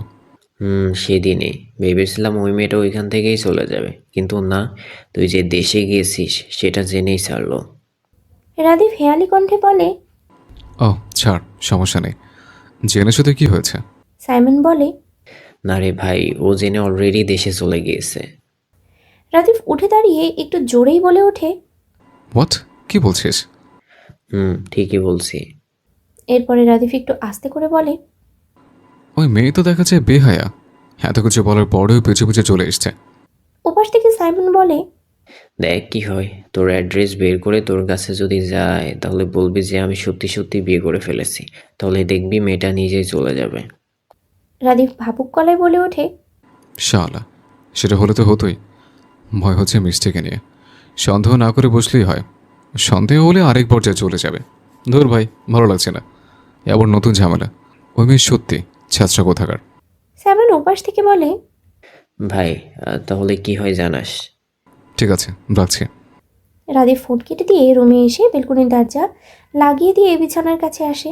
সেদিনে ভেবেছিলাম ওই মেয়েটা ওইখান থেকেই চলে যাবে, কিন্তু না, তুই যে দেশে গিয়েছিস সেটা জেনেই ছাড়লো। রাদিফ হেয়ালি কণ্ঠে বলে, ও ছাড়, সমস্যা নেই। জেনে শুধু কি হয়েছে? সাইমন বলে, না রে ভাই, ও জেনে অলরেডি দেশে চলে গিয়েছে। রাদিফ উঠে দাঁড়িয়ে একটু জোরেই বলে ওঠে, হোয়াট? কি বলছিস? ঠিকই বলছি। এরপরে রাদিফ একটু আস্তে করে বলে, ওই মেয়ে তো দেখা যায় বেহায়া, এত কিছু বলার পরেও পিছু পিছু চলে এসছে। ওপাশ থেকে সাইমন বলে, দেখ কি হয়, তোর অ্যাড্রেস বের করে তোর কাছে যদি যায় তাহলে বলবি যে আমি সত্যি সত্যি বিয়ে করে ফেলেছি, তাহলে দেখবি মেয়েটা নিজেই চলে যাবে। রাদিফ ভাবুক গলায় বলে ওঠে, শালা, সেটা হলে তো হতোই। ভয় হচ্ছে মিষ্টিকে নিয়ে। সন্দেহ না করে বসলেই হয়, সন্দেহ হলে আরেক পর্যায়ে চলে যাবে। ধর ভাই, ভালো লাগছে না, আবার নতুন ঝামেলা। ওই মেয়ে সত্যি ছ্যাঁচড়া কোথাকার। সাইমন ওপাশ থেকে বলে, ভাই, তাহলে কি হয় জানাস। ঠিক আছে, রাখছি। রাদিফ ফোন কেটে দিয়ে রুমে এসে বেলকুনির দরজা লাগিয়ে দিয়ে বিছানার কাছে আসে।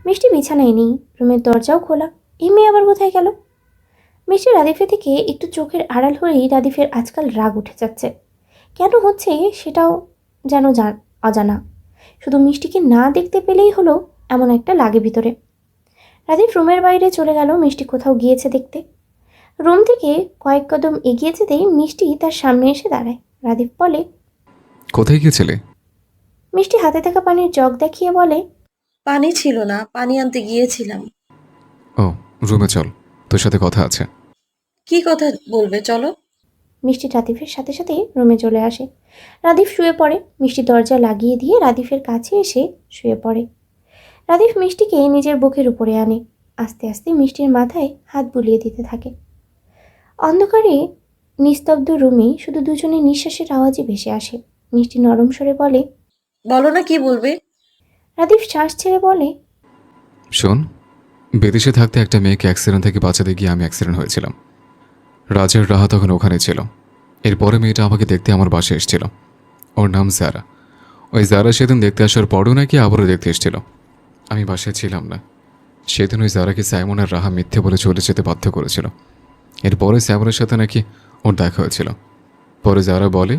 মিষ্টি বিছানায় নেই, রুমের দরজাও খোলা। এই মেয়ে আবার কোথায় গেল? মিষ্টি রাদিফের থেকে একটু চোখের আড়াল হয়েই রাদিফের আজকাল রাগ উঠে যাচ্ছে। কেন হচ্ছে সেটাও যেন অজানা। শুধু মিষ্টিকে না দেখতে পেলেই হলো, এমন একটা লাগে ভিতরে। রাদীপ রুমের বাইরে চলে গেল মিষ্টি কোথাও গিয়েছে দেখতে। রুম থেকে কয়েক কদম এগিয়ে যেতেই মিষ্টি তার সামনে এসে দাঁড়ায়। রাদীপ বলে, কোথায় গিয়েছিলে? মিষ্টি হাতে থাকা পানির জগ দেখিয়ে বলে, পানি ছিল না, পানি আনতে গিয়েছিলাম। ও, রুমে চল, তোর সাথে কথা আছে। কি কথা বলবে, চলো। মিষ্টি রাদীপের সাথে সাথে রুমে চলে আসে। রাদীপ শুয়ে পড়ে। মিষ্টি দরজা লাগিয়ে দিয়ে রাদীপের কাছে এসে শুয়ে পড়ে। রাদীপ মিষ্টিকে নিজের বুকের উপরে আনে। আস্তে আস্তে মিষ্টির মাথায় হাত বুলিয়ে দিতে থাকে। অন্ধকারে নিস্তব্ধ রুমে শুধু দুজনের নিঃশ্বাসের আওয়াজই ভেসে আসে। মিষ্টি নরম স্বরে বলে, বলো না কি বলবে। রাদীপ শ্বাস ছেড়ে বলে, শোন, বিদেশে থাকতে একটা মেয়েকে অ্যাক্সিডেন্ট থেকে বাঁচাতে গিয়ে আমি অ্যাক্সিডেন্ট হয়েছিলাম। রাজের রাহা তখন ওখানে ছিল। এরপরে মেয়েটা আমাকে দেখতে আমার বাসায় এসেছিল। ওর নাম জারা। ওই জারা সেদিন দেখতে আসার পরও নাকি আবারও দেখতে এসেছিল। আমি বাসায় ছিলাম না। সেদিন ওই জারাকে সাইমন আর রাহা মিথ্যে বলে চলে যেতে বাধ্য করেছিল। এরপরে সাইমনের সাথে নাকি ওর দেখা হয়েছিল। পরে জারা বলে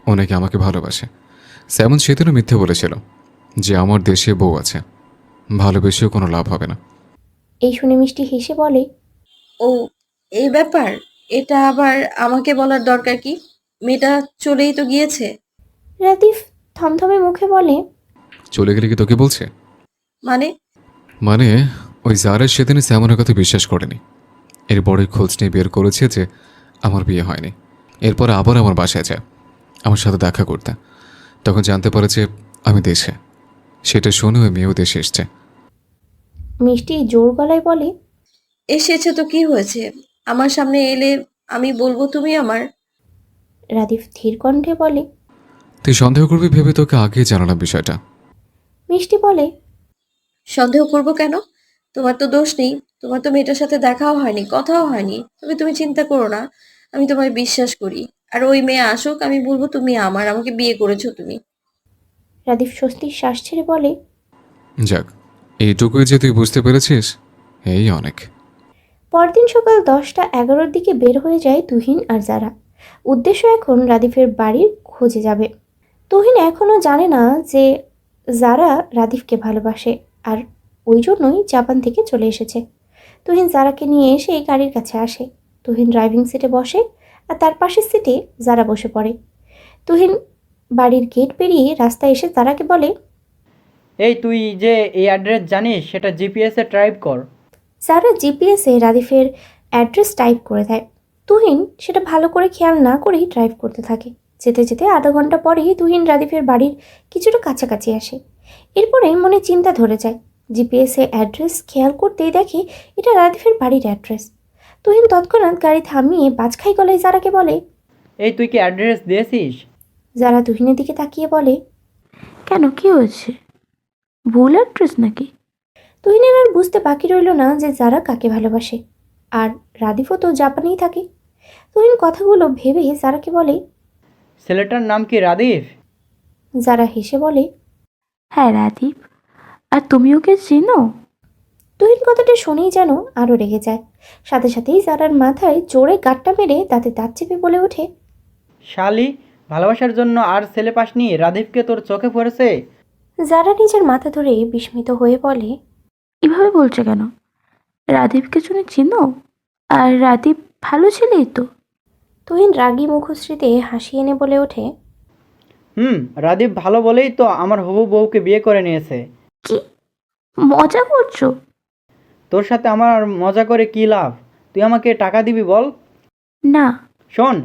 ও নাকি আমাকে ভালোবাসে। সাইমন সেদিনও মিথ্যে বলেছিল যে আমার দেশে বউ আছে, ভালোবেসেও কোনো লাভ হবে না। এই শুনে মিষ্টি হেসে বলে, ও, এই ব্যাপার। এটা আবার আমাকে বলার দরকার কি? মেয়েটা চলেই তো গিয়েছে। রাদীপ থমথমে মুখে বলে, চলে গেলে কি তোকে বলছে? মানে? মানে ওই জারের সেদিনই স্যামনের কথা বিশ্বাস করেনি। এরপরে খোঁজ নিয়ে বের করেছে যে আমার বিয়ে হয়নি। এরপর আবার আমার বাসায় যায় আমার সাথে দেখা করতে। তখন জানতে পারে যে আমি দেশে। সেটা শুনে ওই মেয়েও দেশে এসছে। মিষ্টি জোর গলায় বলে, এসেছে তো কি হয়েছে? আমার সামনে এলে আমি বলবো তুমি আমার। রাদীপ ধীর কণ্ঠে বলে, তুই সন্দেহ করবি ভেবে তোকে আগেই জানালাম বিষয়টা। মিষ্টি বলে, সন্দেহ করব কেন? তোমার তো দোষ নেই। তোমার তো মেয়েটার সাথে দেখাও হয়নি, কথাও হয়নি। তবে তুমি চিন্তা করো না, আমি তোমায় বিশ্বাস করি। আর ওই মেয়ে আসুক, আমি বলবো তুমি আমার, আমাকে বিয়ে করেছো তুমি। রাদীপ স্বস্তির শ্বাস ছেড়ে বলে, যাক, এইটুকুই যে তুই বুঝতে পেরেছিস, এই অনেক। পরদিন সকাল 10টা-11টার দিকে বের হয়ে যায় তুহিন আর জারা। উদ্দেশ্য এখন রাদীপের বাড়ির খোঁজে যাবে। তুহিন এখনও জানে না যে জারা রাদীপকে ভালোবাসে, আর ওই জন্যই জাপান থেকে চলে এসেছে। তুহিন জারাকে নিয়ে এসে গাড়ির কাছে আসে। তুহিন ড্রাইভিং সিটে বসে আর তার পাশের সিটে জারা বসে পড়ে। তুহিন বাড়ির গেট পেরিয়ে রাস্তায় এসে জারাকে বলে, এই তুই যে এই অ্যাড্রেস জানিস সেটা জিপিএসে ট্রাইপ কর। জারা জিপিএসে রাদীপের অ্যাড্রেস টাইপ করে দেয়। তুহিন সেটা ভালো করে খেয়াল না করেই ড্রাইভ করতে থাকে। যেতে যেতে আধা ঘন্টা পরেই তুহিন রাদীপের বাড়ির কিছুটা কাছাকাছি আসে। এরপরে মনে চিন্তা ধরে যায়। জিপিএসে অ্যাড্রেস খেয়াল করতেই দেখে এটা রাদীপের বাড়ির অ্যাড্রেস। তুহিন তৎক্ষণাৎ গাড়ি থামিয়ে বাজখাই গলায় জারাকে বলে, এই তুই কি অ্যাড্রেস দিয়েছিস? জারা তুহিনের দিকে তাকিয়ে বলে, কেন, কি হয়েছে? ভুল অ্যাড্রেস নাকি? তুহিনের আর বুঝতে বাকি রইল না যে জারা কাকে ভালোবাসে, আর রাদীপও তো জাপানেই থাকে। তুহিন কথাগুলো ভেবে জারাকে বলে, ছেলেটার নাম কি রাদীপ? জারা হেসে বলে, হ্যাঁ, রাদীপ। আর তুমি ওকে চেনো? তুহিন কথাটা শুনেই যেন আরও রেগে যায়। সাথে সাথেই জারার মাথায় জোরে গাঁটটা মেরে দাঁতে দাঁত চেপে বলে ওঠে, শালি, ভালোবাসার জন্য আর ছেলে পাসনি, রাদীপকে তোর চোখে পড়েছে? জারা নিজের মাথা ধরে বিস্মিত হয়ে বলে, এভাবে বলছে কেন? রাদীপকে তুমি চিনো? আর রাদীপ ভালো ছেলেই তো। তুহিন রাগী মুখশ্রীতে হাসি এনে বলে ওঠে, রাদীপ ভালো বলেই তো আমার হবু বউকে বিয়ে করে নিয়েছে। কি মজা করছো? তোর সাথে আমার মজা করে কি লাভ? তুই আমাকে টাকা দিবি বল। না। শোন,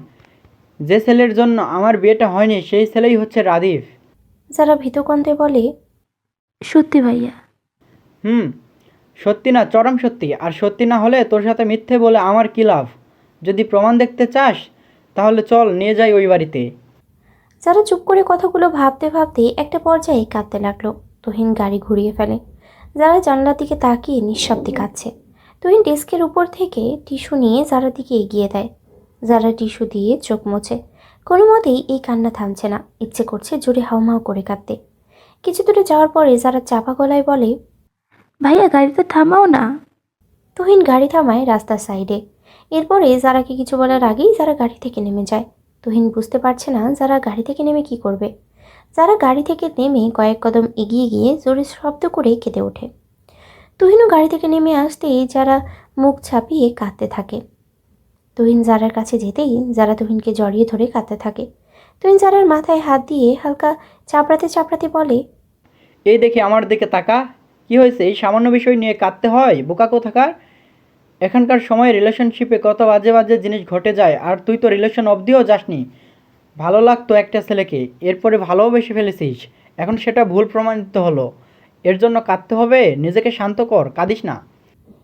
যে ছেলের জন্য আমার বিয়েটা হয়নি সেই ছেলেই হচ্ছে রাদীপ। যারা ভীতকণ্ঠে বলে, সত্যি ভাইয়া? সত্যি না, চরম সত্যি। আর সত্যি না হলে তোর সাথে মিথ্যে বলে আমার কী লাভ? যদি প্রমাণ দেখতে চাস তাহলে চল নিয়ে যাই ওই বাড়িতে। যারা চুপ করে কথাগুলো ভাবতে ভাবতে একটা পর্যায়ে কাঁদতে লাগলো। তুহিন গাড়ি ঘুরিয়ে ফেলে। যারা জানলার দিকে তাকিয়ে নিঃশব্দে কাঁদছে। তুহিন ডেস্কের উপর থেকে টিস্যু নিয়ে যারার দিকে এগিয়ে দেয়। যারা টিস্যু দিয়ে চোখ মোছে। কোনো মতেই এই কান্না থামছে না। ইচ্ছে করছে জোরে হাউমাউ করে কাঁদতে। কিছু দূরে যাওয়ার পরে যারা চাপা গলায় বলে, ভাইয়া গাড়িতে থামাও না। তুহিন গাড়ি থামায় রাস্তার সাইডে। এরপরে যারাকে কিছু বলার আগেই যারা গাড়ি থেকে নেমে যায়। তুহিন বুঝতে পারছে না যারা গাড়ি থেকে নেমে কি করবে। যারা গাড়ি থেকে নেমে কয়েক কদম এগিয়ে গিয়ে জোরে শব্দ করে কেঁদে ওঠে। তুহিনও গাড়ি থেকে নেমে আসতেই যারা মুখ ছাপিয়ে কাঁদতে থাকে। তুহিন জারার কাছে যেতেই যারা তুহিনকে জড়িয়ে ধরে কাঁদতে থাকে। তুহিন জারার মাথায় হাত দিয়ে হালকা চাপড়াতে চাপড়াতে বলে, এই দেখে আমার দিকে তাকা। কি হয়েছে? এই সামান্য বিষয় নিয়ে কাঁদতে হয়? বোকা কোথাকার। এখনকার সময় রিলেশনশিপে কত বাজে বাজে জিনিস ঘটে যায়, আর তুই তো রিলেশন অবধিও যাসনি। ভালো লাগতো একটা ছেলেকে, এরপরে ভালোবেসে ফেলেছিস, এখন সেটা ভুল প্রমাণিত হলো। এর জন্য কাঁদতে হবে? নিজেকে শান্ত কর, কাঁদিস না।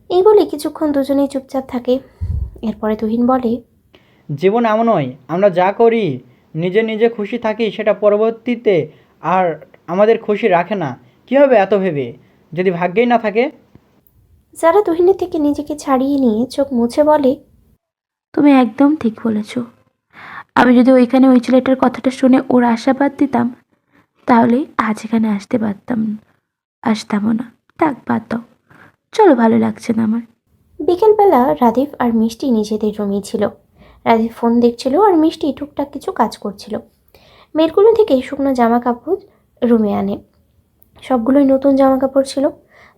এই বলে কিছুক্ষণ দুজনেই চুপচাপ থাকে। এরপরে তুহিন বলে, জীবন এমন নয়, আমরা যা করি নিজে নিজে খুশি থাকি, সেটা পরবর্তীতে আর আমাদের খুশি রাখে না। কী হবে এত ভেবে, যদি ভাগ্যেই না থাকে? যারা তুহিনের থেকে নিজেকে ছাড়িয়ে নিয়ে চোখ মুছে বলে, তুমি একদম ঠিক বলেছ। আমি যদি ওইখানে ওই ছেলেটার কথাটা শুনে ওর আশাবাদ দিতাম, তাহলে আজ এখানে আসতামও না। থাক, বাদ দাও, চলো, ভালো লাগছে না আমার। বিকেলবেলা রাদীপ আর মিষ্টি নিজেদের রুমেই ছিল। রাদীপ ফোন দেখছিল আর মিষ্টি টুকটাক কিছু কাজ করছিল। মেয়েগুলো থেকে শুকনো জামা কাপড় রুমে আনে। সবগুলোই নতুন জামা কাপড় ছিল,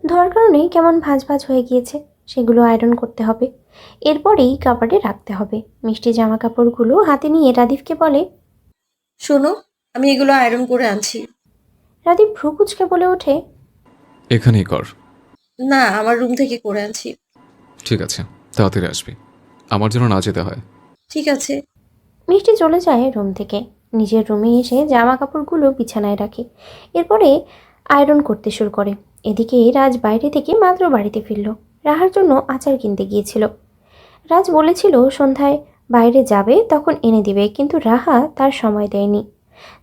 ধোয়ার কারণে কেমন ভাঁজ ভাঁজ হয়ে গিয়েছে। সেগুলো আয়রন করতে হবে, এরপরেই কাপড়ে রাখতে হবে। মিষ্টি জামা কাপড়গুলো হাতে নিয়ে রাদীপকে বলে, শোনো, আমি এগুলো আয়রন করে আনছি। রাদীপ ভ্রু কুঁচকে বলে ওঠে, এখানেই কর। না, আমার রুম থেকে করে আনছি। ঠিক আছে, তাড়াতাড়ি আসবি, আমার জন্য না যেতে হয়। ঠিক আছে। মিষ্টি চলে যায় রুম থেকে। নিজের রুমে এসে জামা কাপড়গুলো বিছানায় রাখে, এরপরে আয়রন করতে শুরু করে। এদিকে রাজ বাইরে থেকে মাত্র বাড়িতে ফিরল। রাহার জন্য আচার কিনতে গিয়েছিল। রাজ বলেছিল সন্ধ্যায় বাইরে যাবে, তখন এনে দিবে, কিন্তু রাহা তার সময় দেয়নি।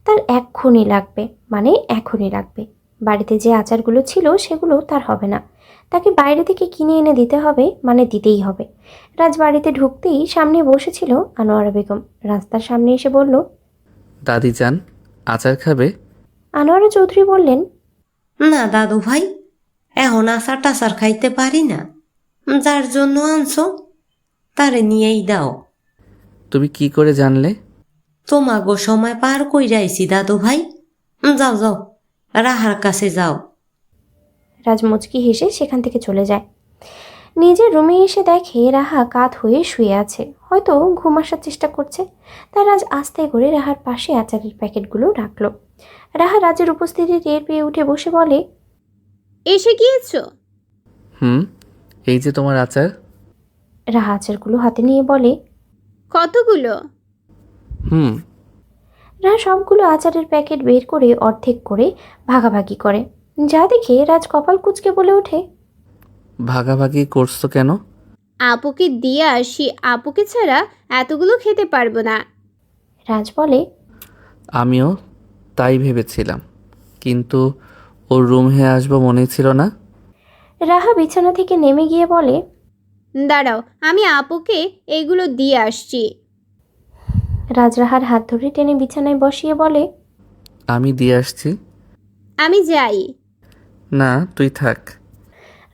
তার এক্ষুনি লাগবে, মানে এখনই লাগবে। বাড়িতে যে আচারগুলো ছিল সেগুলো তার হবে না, তাকে বাইরে থেকে কিনে এনে দিতে হবে, মানে দিতেই হবে। রাজ বাড়িতে ঢুকতেই সামনে বসেছিল আনোয়ারা বেগম। রাস্তার সামনে এসে বলল, দাদি যান, আচার খাবে? আনোয়ারা চৌধুরী বললেন, না দাদু ভাই, এখন আচার টাচার খাইতে পারি না। যার জন্য আনছো তারে নিয়েই দাও। তুমি কি করে জানলে? তোমাগো সময় পার কইরাইছি দাদু ভাই। যাও যাও, রাহার কাছে যাও। রাজ মুচকি হেসে সেখান থেকে চলে যায়। নিজের রুমে এসে দেখে রাহা কাত হয়ে শুয়ে আছে, হয়তো ঘুম আসার চেষ্টা করছে। তাই রাজ আস্তে করে রাহার পাশে আচারের প্যাকেটগুলো রাখলো। রাহা রাজের উপস্থিতি টের পেয়ে উঠে বসে বলে, এসে গিয়েছো? এই যে তোমার আচার। রাহা আচারগুলো হাতে নিয়ে বলে, কতগুলো? রাহা সবগুলো আচারের প্যাকেট বের করে অর্ধেক করে ভাগাভাগি করে। যা দেখে রাজ কপাল কুঁচকে বলে ওঠে, ভাগাভাগি করছো কেন? আপুকে দিয়ে আসি, আপুকে ছাড়া এতগুলো খেতে পারবো না। রাজ বলে, আমিও তাই ভেবেছিলাম, কিন্তু ওর রুমে আসবো মনে ছিল না। রাহা বিছানা থেকে নেমে গিয়ে বলে, দাঁড়াও, আমি আপুকে এগুলো দিয়ে আসছি। রাজ রাহার হাত ধরে টেনে বিছানায় বসিয়ে বলে, আমি দিয়ে আসছি। আমি যাই। না, তুই থাক।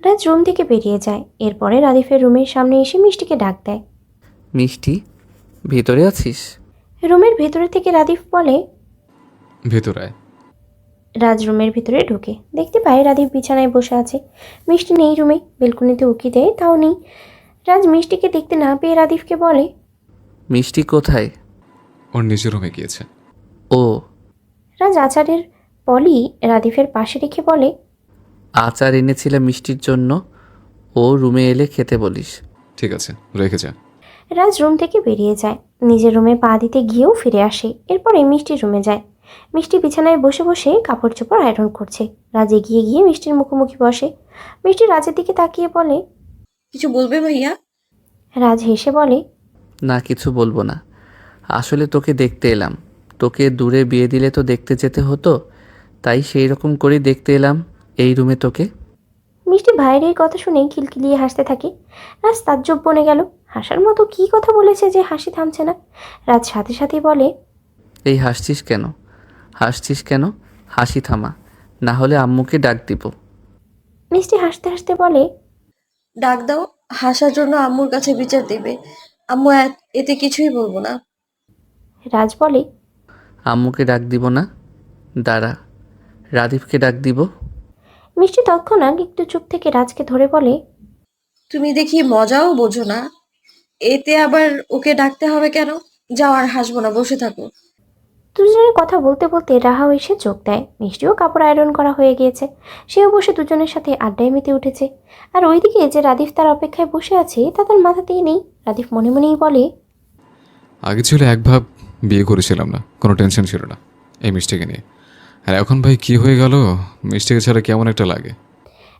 রাজ রুম থেকে বেরিয়ে যায়। এরপরে রাদিফের রুমের সামনে এসে মিষ্টিকে ডাক দেয়। মিষ্টি, ভিতরে আছিস? রুমের ভেতরে থেকে রাদিফ বলে, ভেতরে আয়। রাজ রুমের ভিতরে ঢোকে, দেখতে পায় রাদিফ বিছানায় বসে আছে। মিষ্টি নেই রুমে, বেলকুনিতে উকি দেয়, তাও নেই। রাজ মিষ্টিকে দেখতে না পেয়ে রাদিফকে বলে, মিষ্টি কোথায়? ওর নিজের রুমে গিয়েছে। ও। রাজ আচারের পলি রাদিফের পাশে রেখে বলে, আচার এনেছিলাম মিষ্টির জন্য, ও রুমে এলে খেতে বলিস। ঠিক আছে, রেখে যা। রাজ রুম থেকে বেরিয়ে যায়। নিজের রুমে পা দিতে গিয়েও ফিরে আসে। এরপরে মিষ্টির রুমে যায়। মিষ্টি বিছানায় বসে বসে কাপড় চোপড় আয়রন করছে। রাজ এগিয়ে গিয়ে মিষ্টির মুখোমুখি বসে। মিষ্টি রাজের দিকে তাকিয়ে বলে, কিছু বলবে ভাইয়া? রাজ হেসে বলে, না, কিছু বলবো না। আসলে তোকে দেখতে এলাম। তোকে দূরে বিয়ে দিলে তো দেখতে যেতে হতো, তাই সেই রকম করেই দেখতে এলাম এই রুমে তোকে। মিষ্টি ভাইয়ের এই কথা শুনে খিলখিলিয়ে হাসতে থাকে। রাজ তাজ্জব বনে গেল, হাসার মতো কী কথা বলেছে যে হাসি থামছে না। রাজ সাথে সাথেই বলে, এই হাসছিস কেন? হাসছিস কেন? হাসি থামা, না হলে আম্মুকে ডাক দিব। মিষ্টি হাসতে হাসতে বলে, ডাক দাও, হাসার জন্য আম্মুর কাছে বিচার দেবে। আম্মু এতে কিছুই বলবো না। রাজ বলে, আম্মুকে ডাক দিব না? দাঁড়া, রাদীপকে ডাক দিব। মিষ্টি তৎক্ষণাৎ একটু চুপ থেকে রাজকে ধরে বলে, তুমি দেখি মজাও বোঝো না, এতে আবার ওকে ডাকতে হবে কেন? যাও, আর হাসবো না, বসে থাকো। দুজনের কথা বলতে বলতে রাহাও এসে চোখ দেয়। মিষ্টিও কাপড় আয়রন করা হয়ে গিয়েছে, সেও বসে দুজনের সাথে আড্ডায় মেতে উঠেছে। আর ওইদিকে যে রাদীপ তার অপেক্ষায় বসে আছে তা তার মাথাতেই নেই। রাদীপ মনে মনেই বলে, আগে ছিল এক ভাব, বিয়ে করেছিলাম না, কোনো টেনশন ছিল না এই মিষ্টিকে নিয়ে। আর এখন ভাই কি হয়ে গেল, মিষ্টিকে ছাড়া কেমন একটা লাগে।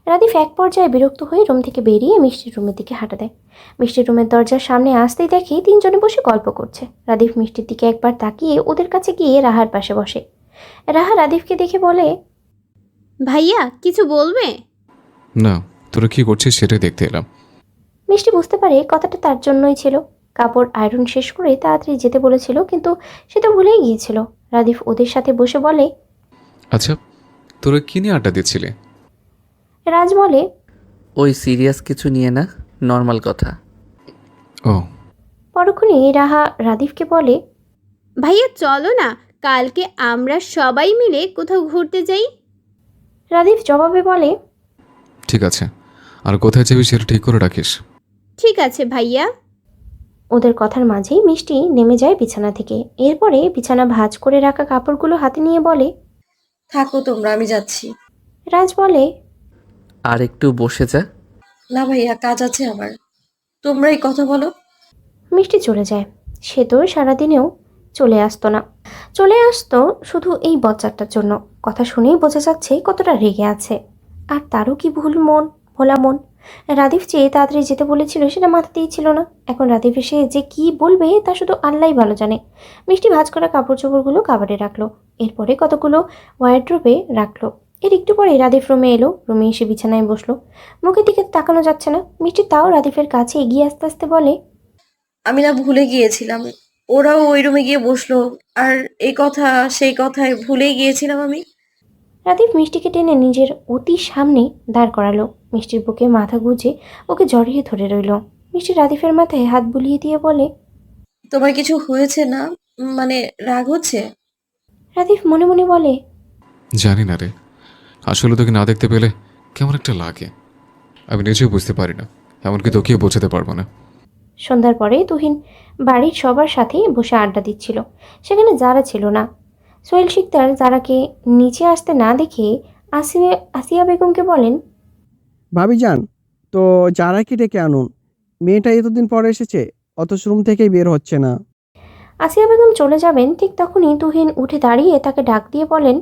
রাদীপ এক পর্যায়ে বিরক্ত হয়ে রুম থেকে বেরিয়ে মিষ্টির রুমের দিকে হাঁটা দেয়। মিষ্টির রুমের দরজার সামনে আসতেই দেখে তিনজনে বসে গল্প করছে। রাদীপ মিষ্টির দিকে একবার তাকিয়ে ওদের কাছে গিয়ে রাহার পাশে বসে। রাহা রাদীপকে দেখে বলে, ভাইয়া কিছু বলবে? না, তোরা কি করছিস সেটাই দেখতে এলাম। মিষ্টি বুঝতে পারে কথাটা তার জন্যই ছিল। কাপড় আয়রন শেষ করে তাড়াতাড়ি যেতে বলেছিল, কিন্তু সে তো ভুলেই গিয়েছিল। রাদীপ ওদের সাথে বসে বলে, আচ্ছা, তোরা কি নিয়ে আড্ডা দিচ্ছিলি? রাজ বলে, ওই সিরিয়াস কিছু নিয়ে না, নর্মাল কথা। ও, পরক্ষণে রাহা রাদীপকে বলে, ভাইয়া চলো না, কালকে আমরা সবাই মিলে কোথাও ঘুরতে যাই। রাদীপ জবাবে বলে, ঠিক আছে, আর কোথায় যাবি সেটা ঠিক করে রাখিস। ঠিক আছে ভাইয়া। ওদের কথার মাঝেই মিষ্টি নেমে যায় বিছানা থেকে। এরপরে বিছানা ভাঁজ করে রাখা কাপড়গুলো হাতে নিয়ে বলে, থাকো তোমরা, আমি যাচ্ছি। রাজ বলে, আর একটু বসে যা। না ভাইয়া, কাজ আছে আমার, তোমরাই কথা বলো। মিষ্টি চলে যায়। সে তো সারাদিনেও চলে আসতো না, চলে আসতো শুধু এই বচ্চাটার জন্য। কথা শুনেই বোঝা যাচ্ছে কতটা রেগে আছে। আর তারও কি ভোলা মন। রাদীপ চেয়ে তাড়াতাড়ি যেতে বলেছিল সেটা মাথাতেই ছিল না। এখন রাদীপ এসে যে কি বলবে তা শুধু আল্লাহই ভালো জানে। মিষ্টি ভাঁজ করা কাপড় চোপড়গুলো কাবারে রাখলো, এরপরে কতগুলো ওয়ারড্রোবে রাখলো। এর একটু পরে রাদীপ রুমে এলো। রুমে এসে বিছানায় বসলো। মুখের দিকে তাকানো যাচ্ছে না। মিষ্টি তাও রাদীপের কাছে এগিয়ে আস্তে আস্তে বলে, আমি না ভুলে গিয়েছিলাম, ওরাও ওই রুমে গিয়ে বসলো, আর এই কথা সেই কথায় ভুলেই গিয়েছিলাম আমি। রাদীপ মিষ্টিকে টেনে নিজের অতি সামনে দাঁড় করালো। মিষ্টির বুকে মাথা গুজে ওকে জড়িয়ে ধরে রইল। মিষ্টি রাদীপের মাথায় হাত বুলিয়ে দিয়ে বলে, তোমার কিছু হয়েছে না? মানে রাগ হচ্ছে? রাদীপ মনে মনে বলে, জানি না রে, আসলে তোকে না দেখতে পেলে কেমন একটা লাগে, আমি নিজেও বুঝতে পারি না, এমনকি তোকেও বোঝাতে পারবো না। সন্ধ্যার পরে তুহিন বাড়ির সবার সাথেই বসে আড্ডা দিচ্ছিল। সেখানে যারা ছিল না। সোহেল শিকদার যারাকে নিচে আসতে না দেখে আসিয়া বেগমকে বলেন, ভাবিজান, তো যারাকে ডেকে আনুন, মেয়েটা এতদিন পরে এসেছে, অথচ রুম থেকেই বের হচ্ছে না। আসিয়া বেগম চলে যাবেন ঠিক তখনই তুহিন উঠে দাঁড়িয়ে তাকে ডাক দিয়ে বলেন,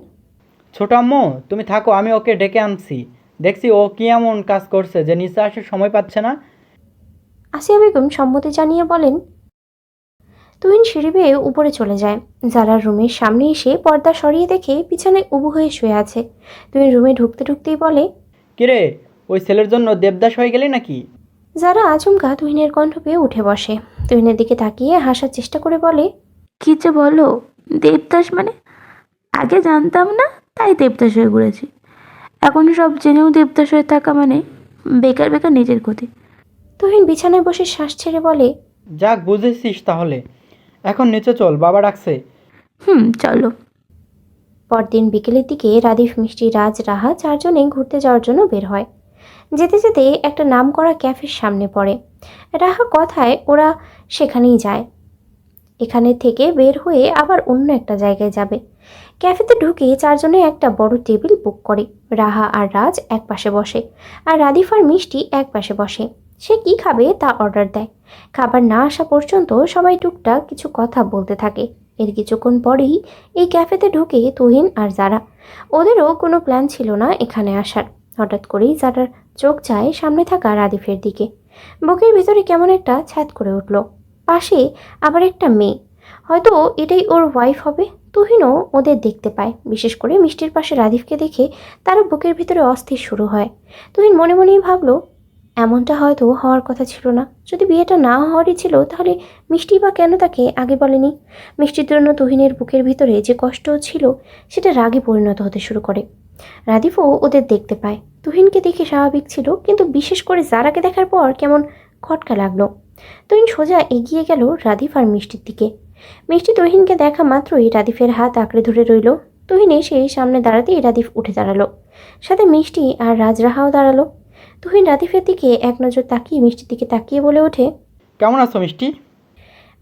ছোট আম্মু তুমি থাকো, আমি ওকে ডেকে আনছি। দেখছি ও কি এমন কাজ করছে যে নিচে আসার সময় পাচ্ছে না। আসিয়া বেগম সম্মতি জানিয়ে বলেন। তুহিন সিঁড়ি বেয়ে উপরে চলে যায়। যারা রুমের সামনে এসে পর্দা সরিয়ে দেখে বিছানায় উবু হয়ে শুয়ে আছে। তুহিন রুমে ঢুকতে ঢুকতেই বলে, কিরে, ওই ছেলের জন্য দেবদাস হয়ে গেলি নাকি? যারা আচমকা তুহিনের কণ্ঠ পেয়ে উঠে বসে। তুহিনের দিকে তাকিয়ে হাসার চেষ্টা করে বলে, কি যে বলো, দেবদাস মানে? আগে জানতাম না, তাই দেবদাস হয়ে ঘুরেছি। এখন সব জেনেও দেবদাস হয়ে থাকা মানে বেকার বেকার নিজের ক্ষতি। তুহিন বিছানায় বসে শ্বাস ছেড়ে বলে, যাক, বুঝেছিস তাহলে। এখন নিচে চল, বাবা ডাকছে। চলো। পরদিন বিকেলের দিকে রাদীপ, মিষ্টি, রাজ, রাহা চারজনে ঘুরতে যাওয়ার জন্য বের হয়। যেতে যেতে একটা নামকরা ক্যাফের সামনে পড়ে। রাহা কথায় ওরা সেখানেই যায়। এখানে থেকে বের হয়ে আবার অন্য একটা জায়গায় যাবে। ক্যাফেতে ঢুকে চারজনে একটা বড় টেবিল বুক করে। রাহা আর রাজ এক পাশে বসে, আর রাদীপ আর মিষ্টি এক পাশে বসে। সে কি খাবে তা অর্ডার দেয়। খাবার না আসা পর্যন্ত সবাই টুকটাক কিছু কথা বলতে থাকে। এর কিছুক্ষণ পরেই এই ক্যাফেতে ঢুকে তুহিন আর যারা। ওদেরও কোনো প্ল্যান ছিল না এখানে আসার। হঠাৎ করেই যারার চোখ যায় সামনে থাকা রাদীপের দিকে। বুকের ভিতরে কেমন একটা ছ্যাদ করে উঠল। পাশে আবার একটা মেয়ে, হয়তো এটাই ওর ওয়াইফ হবে। তুহিনও ওদের দেখতে পায়। বিশেষ করে মিষ্টির পাশে রাদীপকে দেখে তারও বুকের ভিতরে অস্থির শুরু হয়। তুহিন মনে মনেই ভাবলো, এমনটা হয়তো হওয়ার কথা ছিল না। যদি বিয়েটা না হওয়ারই ছিল তাহলে মিষ্টি বা কেন তাকে আগে বলেনি? মিষ্টির জন্য তুহিনের বুকের ভিতরে যে কষ্ট ছিল সেটা রাগে পরিণত হতে শুরু করে। রাদীপও ওদের দেখতে পায়। তুহিনকে দেখে স্বাভাবিক ছিল, কিন্তু বিশেষ করে যারাকে দেখার পর কেমন খটকা লাগলো। তুহিন সোজা এগিয়ে গেল রাদীপ আর মিষ্টির দিকে। মিষ্টি তুহিনকে দেখা মাত্রই রাদীপের হাত আঁকড়ে ধরে রইল। তুহিন এসে সামনে দাঁড়াতেই রাদিফ উঠে দাঁড়ালো, সাথে মিষ্টি আর রাজরাহাও দাঁড়ালো। তুহিন রাদিফের দিকে এক নজর তাকিয়ে মিষ্টির দিকে তাকিয়ে বলে ওঠে, কেমন আছো মিষ্টি?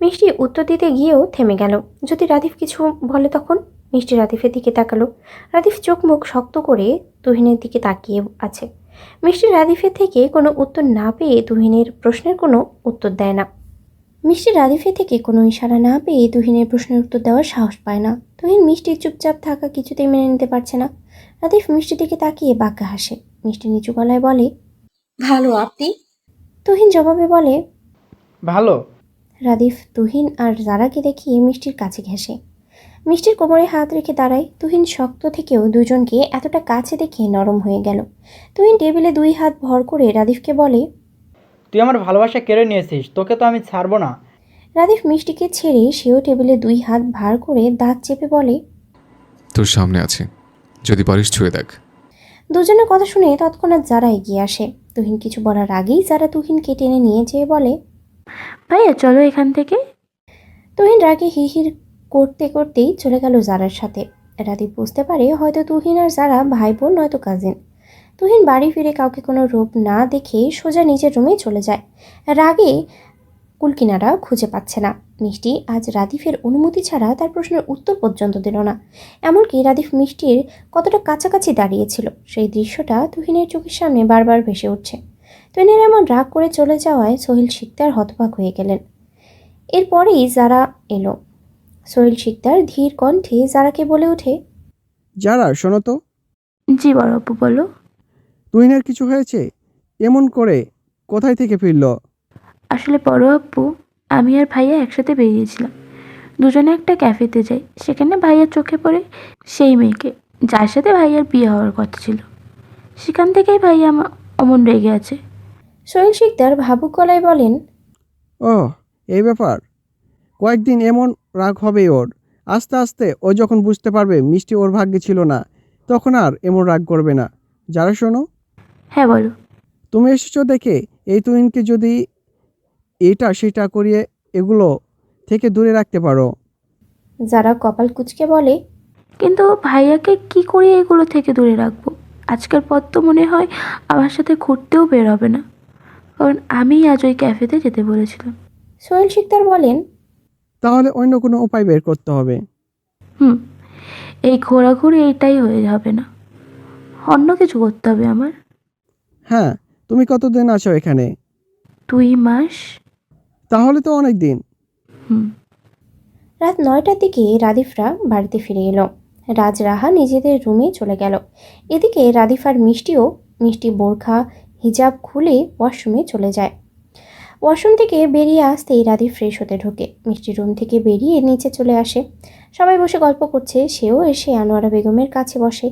মিষ্টি উত্তর দিতে গিয়েও থেমে গেল। যদি রাদিফ কিছু বলে তখন। মিষ্টি রাদিফের দিকে তাকালো। রাদিফ চোখ মুখ শক্ত করে তুহিনের দিকে তাকিয়ে আছে। মিষ্টি রাদিফের থেকে কোনো উত্তর না পেয়ে তুহিনের প্রশ্নের কোনো উত্তর দেয় না। মিষ্টি রাদিফের থেকে কোনো ইশারা না পেয়ে তুহিনের প্রশ্নের উত্তর দেওয়ার সাহস পায় না। তুহিন মিষ্টির চুপচাপ থাকা কিছুতেই মেনে নিতে পারছে না। রাদিফ মিষ্টির দিকে তাকিয়ে বাঁকা হাসে। মিষ্টি নিচু গলায় বলে, ভালো, আপনি? তুহিন জবাবে বলে, ভালো। রাদিফ তুহিন আর জারাকে দেখিয়ে মিষ্টির কাছে ঘেঁষে। মিষ্টির কোমরে হাত রেখে দাঁড়ায়। তুহিন শক্ত থেকেও দুজনকে এতটা কাছে দেখে নরম হয়ে গেল। তুহিন টেবিলে 2 হাত ভর করে রাদিফকে বলে, তুই আমার ভালোবাসা কেড়ে নিয়েছিস, তোকে তো আমি ছাড়বো না। রাদিফ মিষ্টিকে ছেড়ে সেও টেবিলে 2 হাত ভার করে দাঁত চেপে বলে, তোর সামনে আছে, যদি পারিস ছুঁয়ে দেখ। দুজনের কথা শুনে তৎক্ষণাৎ যারা এগিয়ে আসে। তুহিন কিছু বলার আগেই যারা তুহিনকে টেনে নিয়ে যেয়ে বলে, ভাইয়া চলো এখান থেকে। তুহিন রাগে হিহির করতে করতেই চলে গেল জারার সাথে। রাদিফ বুঝতে পারে হয়তো তুহিন আর যারা ভাই বোন নয়তো কাজিন। তুহিন বাড়ি ফিরে কাউকে কোনো রূপ না দেখে সোজা নিজের রুমে চলে যায়। রাগে কুলকিনারা খুঁজে পাচ্ছে না। মিষ্টি আজ রাদিফের অনুমতি ছাড়া তার প্রশ্নের উত্তর পর্যন্ত দিল না। এমনকি রাদিফ মিষ্টির কতটা কাছাকাছি দাঁড়িয়েছিল সেই দৃশ্যটা তুহিনের চোখের সামনে বারবার ভেসে উঠছে। তুহিনের এমন রাগ করে চলে যাওয়ায় সোহেল শিকদার হতবাক হয়ে গেলেন। এরপরেই যারা এলো। সোহেল শিকদার ধীর কণ্ঠে যারাকে বলে ওঠে, যারা শোনো তো, জি বড় আপু বলো। তুহিনের কিছু হয়েছে? এমন করে কোথায় থেকে ফিরল? আসলে বড় আপু, আমি আর ভাইয়া একসাথে বেরিয়েছিলাম। দুজনে একটা ক্যাফেতে যাই। সেখানে ভাইয়ার চোখে পড়ে সেই মেয়েকে যার সাথে ভাইয়ার বিয়ে হওয়ার কথা ছিল। সেখান থেকেই ভাইয়া অমন রেগে আছে। সোহেল শিকদার ভাবুক গলায় বলেন, ও এই ব্যাপার। কয়েকদিন এমন রাগ হবে ওর। আস্তে আস্তে ও যখন বুঝতে পারবে মিষ্টি ওর ভাগ্যে ছিল না, তখন আর এমন রাগ করবে না। যারা শোনো, হ্যাঁ বলো। তুমি এসেছো দেখে এই তুহিনকে যদি এটা সেটা করিয়ে এগুলো থেকে দূরে রাখতে পারো। যারা কপাল কুঁচকে বলে, কিন্তু ভাইয়াকে কি করে এগুলো থেকে দূরে রাখবো? আজকের পর তো মনে হয় আমার সাথে ঘুরতেও বের হবে না, কারণ আমি আজ ওই ক্যাফেতে যেতে বলেছিলাম। সোহেল শিকদার বলেন, তাহলে অন্য কোনো উপায় বের করতে হবে। এই ঘোরাঘুরি এইটাই হয়ে যাবে না, অন্য কিছু করতে হবে আমার। হ্যাঁ, তুমি কতদিন আছো এখানে? 2 মাস। তাহলে তো অনেক দিন। রাত 9টার দিকে রাদিফরা বাড়িতে ফিরে এলো। রাজ রাহা নিজেদের রুমে চলে গেল। এদিকে রাদিফ আর মিষ্টি বোরখা হিজাব খুলে ওয়াশরুমে চলে যায়। ওয়াশরুম থেকে বেরিয়ে আসতেই রাদিফ ফ্রেশ হতে ঢোকে। মিষ্টি রুম থেকে বেরিয়ে নিচে চলে আসে। সবাই বসে গল্প করছে, সেও এসে আনোয়ারা বেগমের কাছে বসে।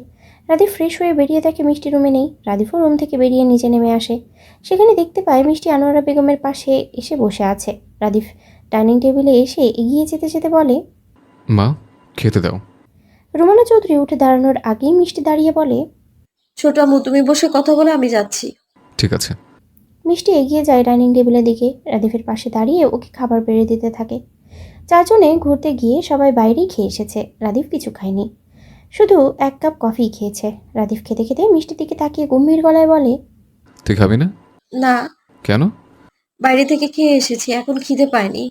রাদিফ ফ্রেশ হয়ে বেরিয়ে দেখে মিষ্টি রুমে নেই। রাদিফও রুম থেকে বেরিয়ে নিচে নেমে আসে। সেখানে দেখতে পায় মিষ্টি আনোয়ারা বেগমের পাশে এসে বসে আছে। রাদিফ ডাইনিং টেবিলে এসে এগিয়ে যেতে যেতে বলে, মা, খেতে দাও। রুমানা চৌধুরী উঠে দাঁড়ানোর আগেই মিষ্টি দাঁড়িয়ে বলে, ছোট আম্মু, তুমি বসে কথা বলে আমি যাচ্ছি। ঠিক আছে। মিষ্টি এগিয়ে যায় ডাইনিং টেবিলের দিকে। রাদিফের পাশে দাঁড়িয়ে ওকে খাবার বেড়ে দিতে থাকে। 4 জনে ঘুরতে গিয়ে সবাই বাইরেই খেয়ে এসেছে। রাদিফ কিছু খায়নি, শুধু 1 কাপ কফি খেয়েছে। রাদিফ খেতে খেতে মিষ্টির দিকে তাকিয়ে গম্ভীর গলায় বলে, তুই খাবি না? না, কেন? বাইরে থেকে খেয়ে এসেছি, এখন খিদে পায়নি।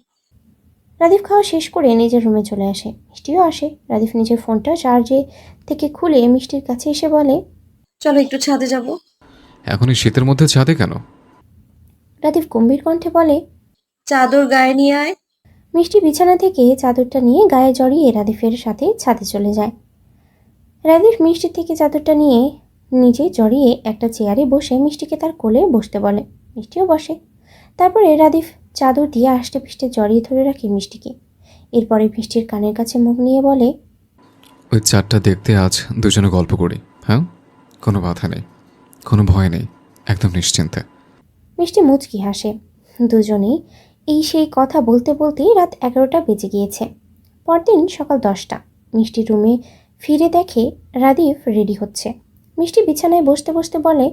রাদিফ খাওয়া শেষ করে নিজের রুমে চলে আসে। মিষ্টিও আসে। রাদিফ নিজের ফোনটা চার্জে থেকে খুলে মিষ্টির কাছে এসে বলে, চলো একটু ছাদে যাব। এখন এই শীতের মধ্যে ছাদে কেন? রাদিফ গম্ভীর কণ্ঠে বলে, চাদর গায়ে নিয়ে আয়। মিষ্টি বিছানা থেকে চাদরটা নিয়ে গায়ে জড়িয়ে রাদিফের সাথে ছাদে চলে যায়। রাদিফ মিষ্টির থেকে চাদরটা নিয়ে নিজে জড়িয়ে একটা চেয়ারে বসে মিষ্টিকে তার কোলে বসতে বলে। মিষ্টিও বসে। তারপরে রাদিফ চাদর দিয়ে আষ্টে পিষ্টে জড়িয়ে ধরে রাখে মিষ্টিকে। এরপরে মিষ্টির কানের কাছে মুখ নিয়ে বলে, ওই চারটা দেখতে আজ দুজনে গল্প করি। হ্যাঁ, কোনো বাধা নেই, কোনো ভয় নেই, একদম নিশ্চিন্তে। মিষ্টি মুচকি হাসে। দুজনেই সেই কথা বলতে বলতেই রাত 11টা বেজে গিয়েছে। পরদিন সকাল 10টা। মিষ্টি রুমে ফিরে দেখে রাদিফ রেডি হচ্ছে। মিষ্টি বিছানায় বসতে বসতে বলে,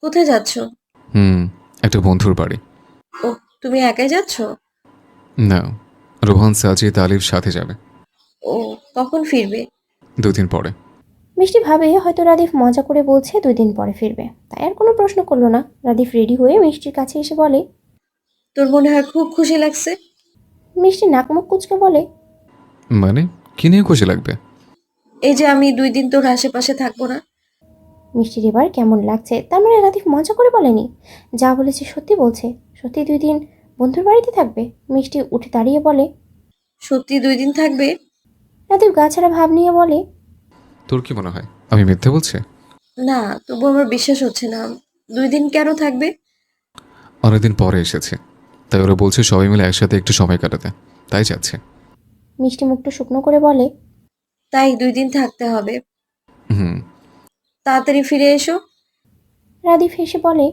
কোথায় যাচ্ছ? একটা বন্ধুর বাড়ি। ও, তুমি একাই যাচ্ছ? না, রোহান, সাজিদ, আলিফ সাথে যাবে। ও, কখন ফিরবে? 2 দিন পরে। মিষ্টি ভাবে হয়তো রাদিফ মজা করে বলছে 2 দিন পরে ফিরবে, তাই আর কোনো প্রশ্ন করলো না। রাদিফ রেডি হয়ে মিষ্টির কাছে এসে বলে। তোর মনে হয় খুব খুশি লাগছে? মিষ্টি নাকমুখ কুচকে বলে। মানে কি নিয়ে খুশি লাগবে? এই যে আমি 2 দিন তোর আশেপাশে থাকবো না। মিষ্টির এবার কেমন লাগছে, তার মানে রাদিফ মজা করে বলেনি, যা বলেছে সত্যি বলছে। সত্যি 2 দিন বন্ধুর বাড়িতে থাকবে? মিষ্টি উঠে দাঁড়িয়ে বলে। সত্যি 2 দিন থাকবে? রাদিফ গা ছাড়া ভাব নিয়ে বলে। তোর কি মনে হয় আমি মিথ্যে বলছি? না, তবু আমার বিশ্বাস হচ্ছে না। 2 দিন কেন থাকবে? অনেকদিন পরে এসেছে, তাই ওরা বলছে সবাই মিলে একসাথে একটু সময় কাটাতে, তাই যাচ্ছে। মিষ্টি মুখটা শুকনো করে বলে। তাই 2 দিন থাকতে হবে? হুম। তাড়াতাড়ি ফিরে এসো। রাদিফ হেসে বলে।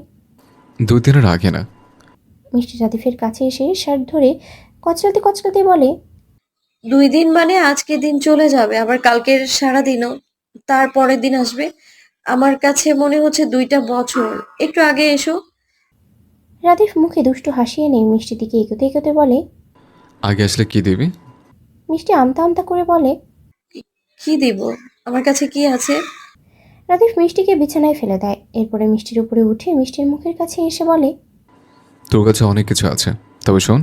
2 দিনের আগে না। মিষ্টি রাদিফের কাছে এসে শার্ট ধরে কচলাতে কচলাতে বলে। 2 দিন মানে আজকের দিন চলে যাবে, আবার কালকের সারাদিনও, তারপরের দিন আসবে। আমার কাছে মনে হচ্ছে 2টা বছর। একটু আগে এসো। রাদিফ মুখে দুষ্টু হাসি এনে মিষ্টির দিকে এগোতে এগোতে বলে। আগে আসলে কি দিবি? মিষ্টি আমতা আমতা করে বলে। কি দিব? আমার কাছে কি আছে? রাদিফ মিষ্টিকে বিছানায় ফেলে দেয়, এরপরে মিষ্টির উপরে উঠে মিষ্টির মুখের কাছে এসে বলে। তোর কাছে অনেক কিছু আছে, তবে শোন,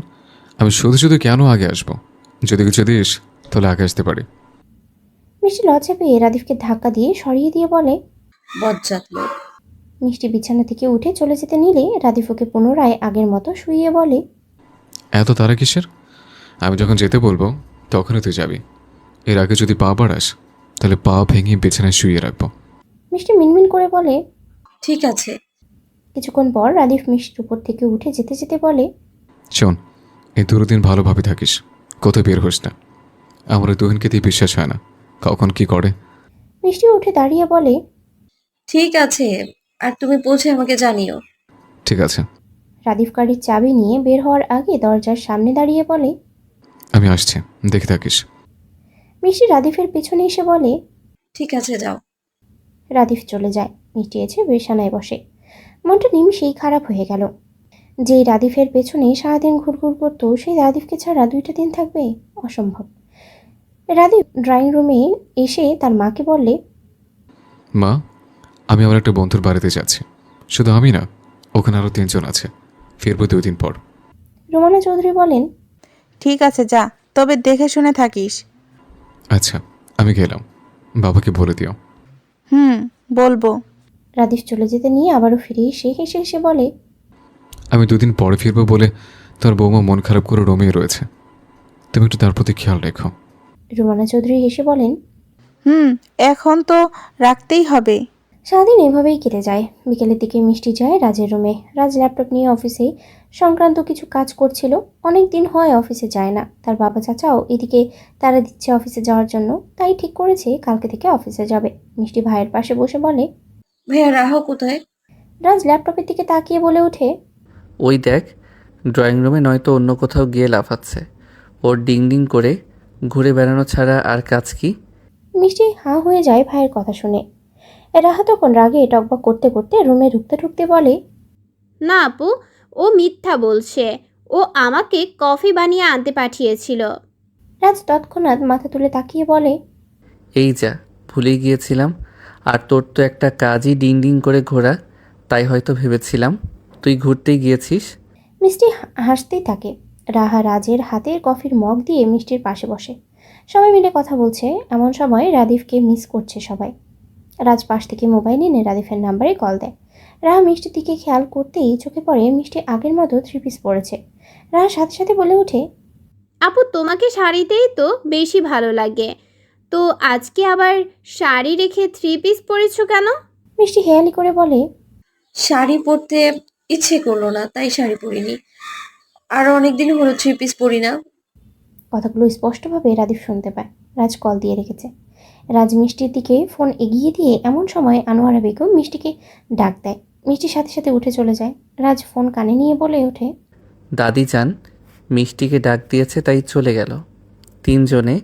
আমি শুধু শুধু কেন আগে আসবো? যদি কিছু দিস তাহলে আগে আসতে পারি। মিষ্টি লজ্জা পেয়ে রাদিফকে ধাক্কা দিয়ে সরিয়ে দিয়ে বলে। বজ্জাত লোক। মিষ্টি বিছানা থেকে উঠে চলে যেতে নিলে রাদিফ ওকে পুনরায় আগের মতো শুইয়ে বলে। এত তারা কিসের? আমি যখন যেতে বলবো তখনই তুই যাবি। এর আগে যদি পা বাড়াস তাহলে পা ভেঙে বিছানায় শুয়ে রাখবো। মিষ্টি মিনমিন করে বলে। ঠিক আছে। কিছুক্ষণ পর রাদিফ মিষ্টির উপর থেকে উঠে যেতে যেতে বলে। শোন, এই 2 দিন ভালোভাবে থাকিস, কোথাও বের হোস না। আমার ওই দুহিনকে দিয়ে বিশ্বাস হয় না, কখন কি করে। মিষ্টি উঠে দাঁড়িয়ে বলে। ঠিক আছে, আর তুমি পৌঁছে আমাকে জানিও। ঠিক আছে। রাদিফ গাড়ির চাবি নিয়ে বের হওয়ার আগে দরজার সামনে দাঁড়িয়ে বলে। আমি আসছি, দেখে থাকিস। মিষ্টি রাদিফের পেছনে এসে বলে। ঠিক আছে, যাও। রাদিফ চলে যায়। মিষ্টি এসে বিছানায় বসে। মনটা নিমিষেই খারাপ হয়ে গেল। যেই রাদিফের পেছনে সারাদিন ঘুরঘুর করতো, সেই রাদিফকে ছাড়া 2টা দিন থাকবে? অসম্ভব। রাদিফ ড্রয়িং রুমে এসে তার মাকে বললে। মা, আমি আমার একটা বন্ধুর বাড়িতে যাচ্ছি। শুধু আমি না, ওখানে আরও 3 জন আছে। ফিরবো 2 দিন পর। রোমানা চৌধুরী বলেন। ঠিক আছে, যা, তবে দেখে শুনে থাকিস। আচ্ছা, আমি গেলাম, বাবাকে বলে দিও। বলবো। রাদিফ চলে যেতে নিয়ে আবারও ফিরে এসে হেসে হেসে বলে। আমি 2 দিন পরে ফিরবো বলে তোর বৌমা মন খারাপ করে রুমেই রয়েছে, তুমি একটু তার প্রতি খেয়াল রেখো। রোমানা চৌধুরী হেসে বলেন। এখন তো রাখতেই হবে। সারাদিন এভাবেই কেটে যায়। বিকেলের দিকে মিষ্টি যায় রাজের রুমে। রাজ ল্যাপটপ নিয়ে অফিসে সংক্রান্ত কিছু কাজ করছিল। অনেক দিন হয় অফিসে যায় না। তার বাবা চাচাও এদিকে তারা দিচ্ছে অফিসে যাওয়ার জন্য, তাই ঠিক করেছে কালকে থেকে অফিসে যাবে। মিষ্টি ভাইয়ের পাশে বসে বলে। ভাইয়া, রাহো কোথায়? রাজ ল্যাপটপের দিকে তাকিয়ে বলে ওঠে। ওই দেখ, ড্রয়িং রুমে নয়তো অন্য কোথাও গিয়ে লাফাচ্ছে। ওর ডিং ডিং করে ঘুরে বেড়ানো ছাড়া আর কাজ কি? মিষ্টি হাঁ হয়ে যায় ভাইয়ের কথা শুনে। রাহা তখন রাগে টকবক করতে করতে রুমে ঢুকতে ঢুকতে বলে। না আপু, ও মিথ্যা বলছে। ও আমাকে কফি বানিয়ে আনতে পাঠিয়েছিল। রাজ তৎক্ষণাৎ মাথা তুলে তাকিয়ে বলে। এই যা, ভুলে গিয়েছিলাম। আর তোর তো একটা কাজই ডিং ডিং করে ঘোরা, তাই হয়তো ভেবেছিলাম তুই ঘুরতে গিয়েছিস। মিষ্টি হাসতেই থাকে। রাহা রাজের হাতের কফির মগ দিয়ে মিষ্টির পাশে বসে। সবাই মিলে কথা বলছে। এমন সময় রাদিফকে মিস করছে সবাই। রাজ পাশ থেকে মোবাইল এনে রাদিফের নাম্বারে কল দেয়। রাহা মিষ্টির দিকে খেয়াল করতেই চোখে পড়ে মিষ্টি আগের মতো 3 পিস পরেছে। রাহা সাথে সাথে বলে ওঠে। আপু, তোমাকে শাড়িতেই তো বেশি ভালো লাগে, তো আজকে আবার শাড়ি রেখে 3 পিস পরেছো কেন? মিষ্টি হেয়ালি করে বলে। শাড়ি পরতে ইচ্ছে করলো না, তাই শাড়ি পরিনি। আর অনেকদিন হলো 3 পিস পরি না। কথাগুলো স্পষ্টভাবে রাদিফ শুনতে পায়। রাজ কল দিয়ে রেখেছে। রাজ মিষ্টির দিকে ফোন এগিয়ে দিয়ে এমন সময় আনোয়ারা বেগম মিষ্টিকে ডাক দেয়। মিষ্টির সাথে সাথে উঠে চলে যায়। রাজ ফোন কানে নিয়ে বলে ওঠে। দাদি যান মিষ্টিকে ডাক দিয়েছে, তাই চলে গেল। 3 জনে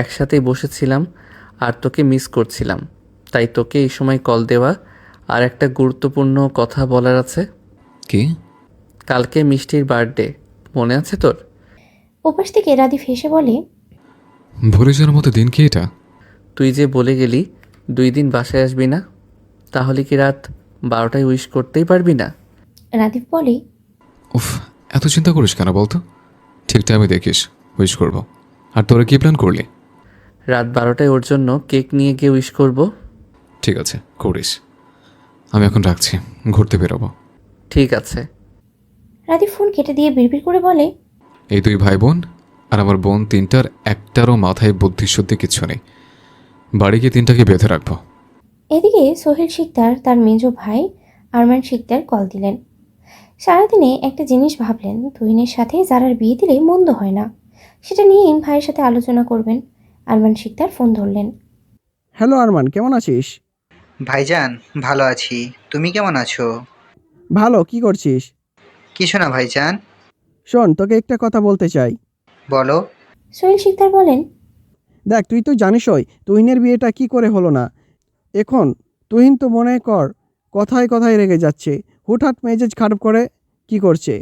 একসাথে বসেছিলাম আর তোকে মিস করছিলাম, তাই তোকে এই সময় কল দেওয়া। আর একটা গুরুত্বপূর্ণ কথা বলার আছে। কি? কালকে মিষ্টির বার্থডে, মনে আছে তোর? ওপাশ থেকে রাদিফ হেসে বলে। ভুলে যাওয়ার মতো দিন কি এটা? তুই যে বলে গেলি 2 দিন বাসায় আসবি না, তাহলে কি রাত 12টায় উইশ করতেই পারবি না? রাদীপ বলে, উফ, এত চিন্তা করিস কেন বলতো? ঠিক টাইমে দেখিস, উইশ করব। আর তোরা কি প্ল্যান করলি? রাত 12টায় ওর জন্য কেক নিয়ে গিয়ে উইশ করব। ঠিক আছে, করিস। আমি এখন রাখছি, ঘুরতে বেরোবো। ঠিক আছে। রাদীপ ফোন কেটে দিয়ে বিড়বিড় করে বলে, এই 2 ভাই বোন আর আমার বোন 3টার একটারও মাথায় বুদ্ধিশুদ্ধি কিচ্ছু নেই। বাড়ি গিয়ে 3টাকে বেঁধে রাখবো। এদিকে সোহেল শিকদার তার মেজ ভাই আরমান শিকদার কল দিলেন। সারাদিনে একটা জিনিস ভাবলেন, তুহিনের সাথে যারার বিয়ে দিলে মন্দ হয় না, সেটা নিয়েই ভাইয়ের সাথে আলোচনা করবেন। আরমান শিকদার ফোন ধরলেন। হ্যালো আরমান, কেমন আছিস? ভাইজান, ভালো আছি। তুমি কেমন আছো? ভালো, কি করছিস? কিছু না ভাইজান। শোন, তোকে একটা কথা বলতে চাই। বলো। সোহেল শিকদার বলেন, দেখ, তুই তো জানিসই তুহিনের বিয়েটা কি করে হলো না। এখন তুহিন তো মনে কর কথায় কথায় রেগে যাচ্ছে, হুটহাট মেজাজ খারাপ করে কি করছে।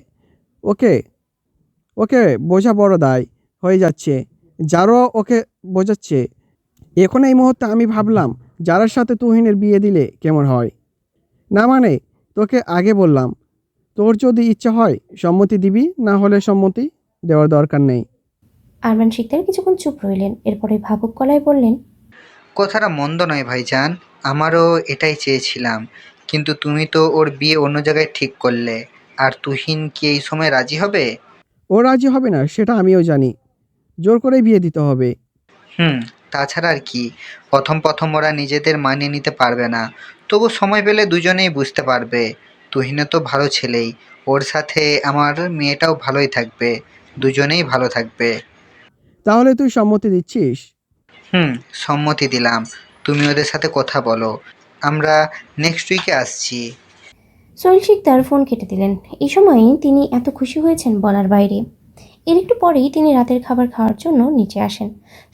ওকে ওকে বোঝা বড় দায় হয়ে যাচ্ছে, যারও ওকে বোঝাচ্ছে। এখন এই মুহূর্তে আমি ভাবলাম যারার সাথে তুহিনের বিয়ে দিলে কেমন হয়। না মানে তোকে আগে বললাম, তোর যদি ইচ্ছা হয় সম্মতি দিবি, না হলে সম্মতি দেওয়ার দরকার নেই। আরমান শিকদার কিছুক্ষণ চুপ রইলেন, এরপরে ভাবুক গলায় বললেন, কথাটা মন্দ নয় ভাইজান, আমারও এটাই চেয়েছিলাম, কিন্তু তুমি তো ওর বিয়ে অন্য জায়গায় ঠিক করলে। আর তুহিন কি এই সময় রাজি হবে? ও রাজি হবে না সেটা আমিও জানি, জোর করে বিয়ে দিতে হবে। তাছাড়া আর কি, প্রথম প্রথম ওরা নিজেদের মানিয়ে নিতে পারবে না, তবু সময় পেলে দুজনেই বুঝতে পারবে। তুহিনও তো ভালো ছেলেই, ওর সাথে আমার মেয়েটাও ভালোই থাকবে, দুজনেই ভালো থাকবে। তাহলে তুই সম্মতি দিচ্ছিস? সম্মতি দিলাম। তুমি ওদের সাথে কথা বলো, আমরা নেক্সট উইকে আসছি। সোহেল শিকদার ফোন কেটে দিলেন। এই সময় তিনি এত খুশি হয়েছেন বলার বাইরে। এর একটু পরেই তিনি রাতের খাবার খাওয়ার জন্য নিচে আসেন।